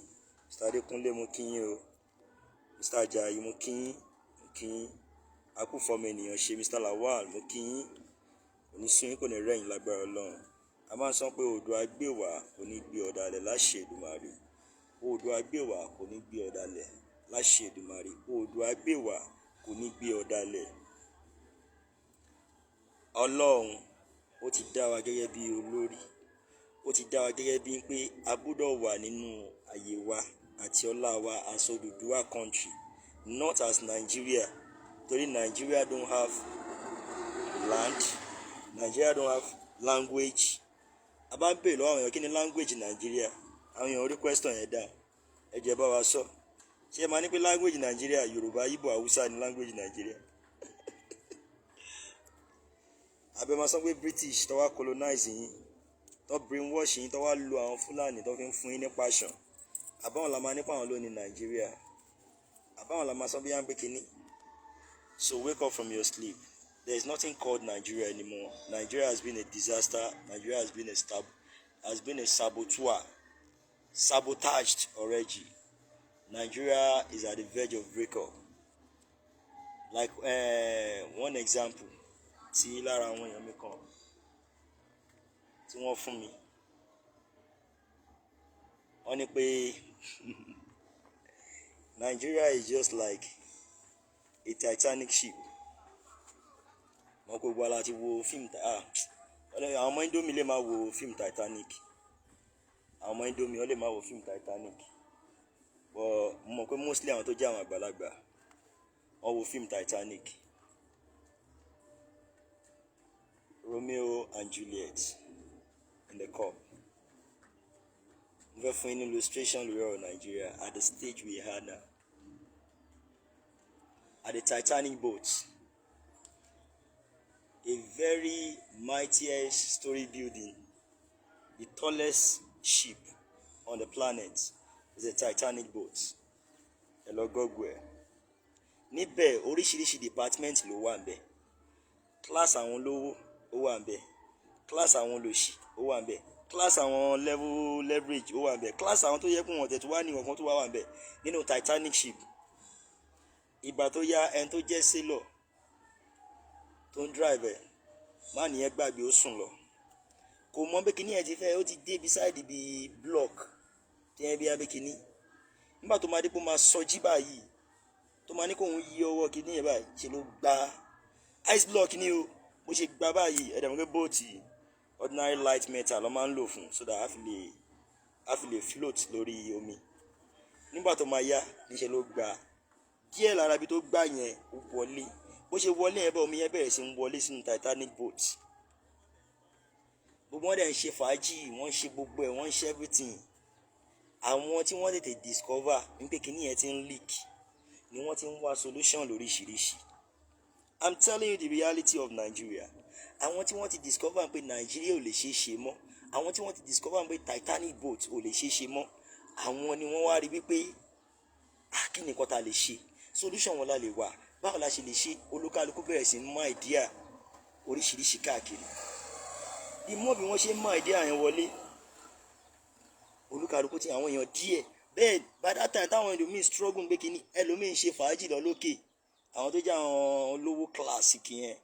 Mr. Adekunle, mo kí yín o, Mr. Ajayi, mo kí yín, akúfọmọ ènìyàn ṣe Mr. Lawal, mo kí yín, kò ní sún yín, kò ní rẹ̀yìn lágbára Ọlọ́run. A máa ń sọ pé Oòduà gbè wá kò ní gbé ọ̀dàlẹ̀ láṣẹ Èdùmàrè, Oòduà gbè wá kò ní gbé ọ̀dàlẹ̀ láṣẹ Èdùmàrè, Oòduà gbè wá kò ní gbé ọ̀dàlẹ̀. Ọlọ́run ó ti dá wa gẹ́gẹ́ bí olórí, ó ti dá wa gẹ́gẹ́ bí pé a gbọ́dọ̀ wà nínú àyè wa àti ọlá wa as Oduduwa country, not as Nigeria, torí Nigeria don't have land, Nigeria don't have language. A bá ń bèèrè lọ́wọ́ àwọn èèyàn kí ni language Nigeria, àwọn èèyàn orí question yẹn dá, ẹ jẹ́ bá wa sọ, ṣé ẹ máa ní pé language Nigeria Yorùbá, Igbo, Hausa ni language Nigeria? Àbí máa sọ pé British tó wá colonize yín, tó brainwash yín, tó wá lo àwọn Fúlàní tó fi ń fún yín ní passion, àbáwọn la máa nípa àwọn lónìí Nigeria, àbáwọn la máa sọ bí yá ń pé kíní. So wake up from your sleep. There is nothing called Nigeria anymore. Nigeria has been a disaster. Nigeria has been a sabotaged already. Nigeria is at the verge of breakup. Like one example, tí lára àwọn èèyàn mi kan tí wọ́n fún mi, wọ́n ní pé Nigeria is just like a Titanic ship. Wọ́n kò gbọ́ láti wo fíìmù àwọn ọmọ Indomie lè máa wo fíìmù Titanic, àwọn ọmọ Indomie wọ́n lè máa wo fíìmù Titanic, but mo mọ̀ pé mostly àwọn tó jẹ́ àwọn àgbàlagbà wọ́n wo fíìmù Titanic. Romeo and Juliet in the cup. Mo fẹ́ fún yín ní illustration lórí ọ̀rọ̀ Nigeria at the stage we are now. At the Titanic boat, a very mightiest story building, the tallest ship on the planet is a Titanic boat. Ẹ lọ gọ́gù ẹ̀. Níbẹ̀ oríṣiríṣi department ló wà ńbẹ̀. Class àwọn olówó ó wà ńbẹ̀, class àwọn olòṣì ó wà ńbẹ̀, class àwọn leverage ó wà ń bẹ̀, class àwọn tó yẹ kó wọn tẹ̀ tó wá ní nǹkan tó wà ń bẹ̀ nínú Titanic ship. Ìgbà tó yá ẹni tó jẹ́ sailor tó ń drive ẹ̀ má nìyẹn gbàgbé ó sùn lọ, kò mọ pé kíní ẹ ti fẹ́ ó ti dé beside bí block tí ẹ bí abẹ́ kíní. Nígbà tó máa dé pé ó máa sọjí báyìí tó máa ní kó òun yí ọwọ́ kíní yẹn báyìí ṣe ló gba ice block ní o, bó ṣe gba báyìí ẹ̀dẹ̀ mọ̀ pé bóòtì ordinary light metal ló máa ń lò fún so that a fi lè float lórí omi. Nígbà tó máa yá níṣẹ́ ló gba díẹ̀ lára ibi tó gbà yẹn ó wọlé, bó ṣe wọlé yẹn bá omi yẹn bẹ̀rẹ̀ sí ń wọlé sínú Titanic boat. Gbogbo wọn dẹ̀ ń ṣe fàájì, wọ́n ń ṣe gbogbo ẹ̀, wọ́n ń ṣe everything. Àwọn tí wọ́n tètè discover wípé kíní yẹn ti ń leak ni wọ́n ti ń wá solution lóríṣiríṣi. I'm telling you the reality of Nigeria. Àwọn tí wọ́n ti discover pé Nigeria ò lè ṣeé ṣe mọ́, àwọn tí wọ́n ti discover pé Titanic boat ò lè ṣeé ṣe mọ́, àwọn ni wọ́n wá rí wípé kí ni nǹkan tá lè ṣe, solution wọn la lè wà, báwo la ṣe lè ṣe. Olúkálùkù bẹ̀rẹ̀ sí mú idea oríṣiríṣi káàkiri. Ìmọ̀ bí wọ́n ṣe mú idea yẹn wọlé, olúkálùkù ti àwọn èèyàn díẹ̀ bẹ́ẹ̀ by that time táwọn ẹlòmíín struggle pé kíní ẹlòmíín ṣe fàájì lọ lókè, àwọn tó jẹ́ àwọn olówó classic yẹn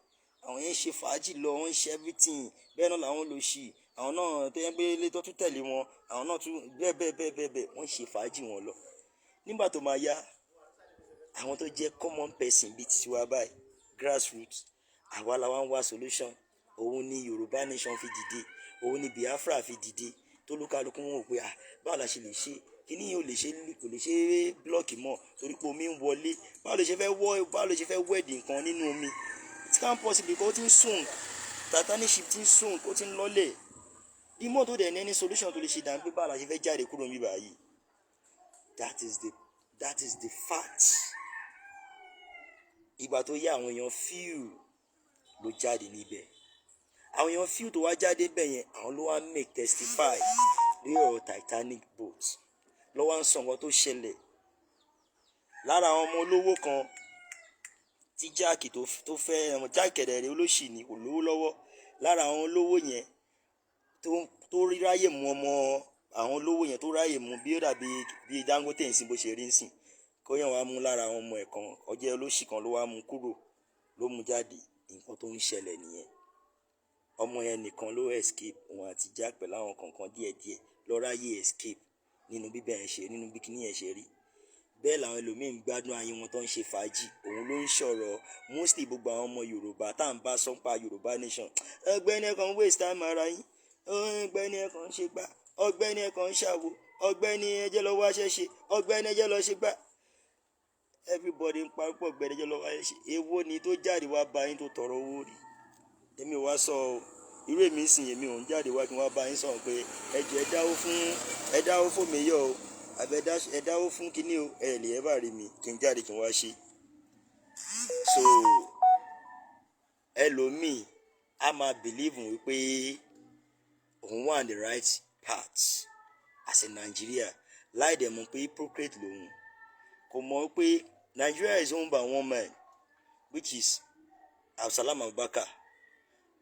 àwọn yẹn ṣe fàájì lọ, wọ́n ń ṣe everything. Bẹ́ẹ̀ náà làwọn lò ṣì àwọn náà tó yẹ pé ilé tó tún tẹ̀lé wọn àwọn náà tún bẹ́ẹ̀ wọ́n ṣe fàájì wọn lọ. Nígbà tó máa yá àwọn tó jẹ́ common person bíi tiwa báyìí grassroots àwa la wá ń wá solution. Òun ni Yoruba Nation fi dìde, òun ni Biafra fi dìde, tó lúkálùkù wọn ò pé báwo la ṣe lè ṣe kíní yìí, kò lè ṣe blọọkì mọ́ torí pé omi ń wọlé. Báwo lè ṣe fẹ́ wẹ́ẹ̀dì nǹkan nínú omi, it can't possible because ó ti ń sùn, Titanic ship ti ń sùn, ó ti ń lọ́lẹ̀. Ìmọ̀ tó dẹ̀ ní any solution tó lè ṣe dàn pé báwo la ṣe fẹ́ jáde kúrò níbí báyìí. That is the fact. Ìgbà tó yá àwọn èèyàn few ló jáde níbẹ̀, àwọn èèyàn few tó wá jáde bẹ̀ yẹn àwọn ló wá make testify lórí ọ̀rọ̀ Titanic boat, ló wá ń sọ nǹkan tó ṣẹlẹ̀. Lára àwọn ọmọ olówó kan tí jáàkì tó fẹ́ jáàkì ẹ̀dẹ̀rẹ̀ olóṣì ni kò lówó lọ́wọ́, lára àwọn olówó yẹn tó ráyè mú ọmọ àwọn olówó yẹn tó ráyè mú bí ó dàbí bí Dangote nsìn bó ṣe rí nsìn, kó yẹn wá mú lára àwọn ọmọ ẹ̀ kan ọjẹ́ olóṣì kan ló wá mú kúrò ló mú jáde. Nǹkan tó ń ṣẹlẹ̀ nìyẹn. Ọmọ yẹn nìkan ló escape, òun àti Jack pẹ̀lú àwọn kankan díẹ̀díẹ̀ ló ráyè escape nínú bíbẹ̀ yẹn ṣe nínú bí kíní yẹn ṣe rí. Bẹ́ẹ̀ làwọn ẹlòmíín gbádùn ayé wọn tó ń ṣe fàájì. Òun ló ń sọ̀rọ̀ mostly gbogbo àwọn ọmọ Yorùbá tá à ń bá sọ́npa Yorùbá Nation. Ọ̀gbẹ́ni ẹ̀ kan waste time ara yín, ọ̀gbẹ́ni ẹ̀ kan ṣe gbá, ọ̀gbẹ́ni ẹ̀ kan ṣàwo, ọ̀gbẹ́ni ẹ jẹ́ lọ wá ṣẹ́ṣe, ọ̀gbẹ́ni ẹ jẹ́ lọ ṣe gbá. Everybody ń parúpọ̀ ọ̀gbẹ́ni ẹ jẹ́ lọ wá ṣẹ́ṣe. Èwo ni tó jáde wá bá yín tó tọrọ owó rí? Èmi ò wá sọ irú èmi ń sìn, èmi ò ń jáde wá kí n wá bá yín sọ̀rọ̀ pé ẹ jọ̀ọ́ ẹ dáwó fún mi yọ̀ o, àbẹ ẹ dáwó fún kíní o, ẹ lè ẹ bá rí mi kí n jáde kí n wá ṣe. So ẹlòmíì a máa believe wípé òun wà on the right path as a Nigeria láì dẹ̀ mọ̀ pé hypocrite lòun. Kò mọ̀ pé Nigeria is owned by one man which is Absalam Abubakar.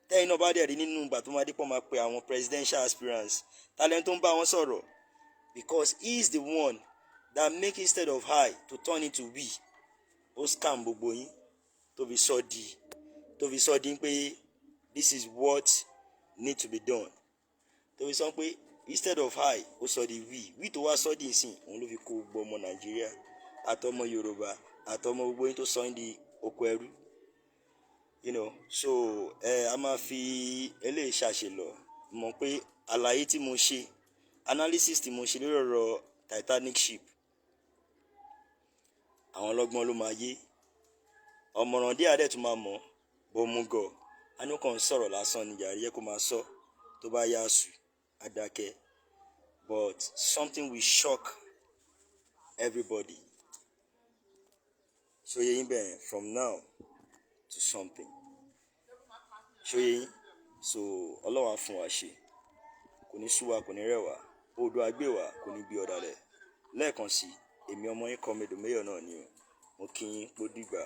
Tẹ́yìn náà bá dẹ̀ rí nínú ìgbà tó máa dípọ̀ máa pe àwọn presidential aspirants talent tó ń bá wọn sọ̀rọ̀, because he is the one that make instead of I to turn into we. Ó scam gbogbo yín tó fi sọ di pé this is what need to be done. Tó fi sọ pé instead of I ó sọ di we tó wá sọ di ìsìn òun ló fi kó gbogbo ọmọ Nàìjíríà àtọmọ Yorùbá àtọmọ gbogbo yín tó sọ yín di oko ẹrú. So a máa fi eléyìí ṣàṣelọ mọ̀ pé àlàyé tí mo ṣe analysis tí mo ṣe lórí ọ̀rọ̀ Titanic ship àwọn ọlọ́gbọ́n ló máa yé, ọ̀mọ̀ràn díẹ̀ adẹ̀ tún máa mọ̀ bó mú gọ̀ anú kan sọ̀rọ̀ lásán ni yàrá yẹ kó máa sọ tó bá yá sù adákẹ́, but something will shock everybody. Ṣóyé yín bẹ́ẹ̀ from now to something. Ṣóyé yín so Ọlọ́run á fún wa ṣe, kò ní sú wa kò ní rẹ̀ wá, odò àgbè wa kò ní bí ọ̀dàlẹ̀. Lẹ́ẹ̀kan sí èmi ọmọ yín Kọ́mẹdò Mayor náà ni o, mo kí yín pó dìgbà.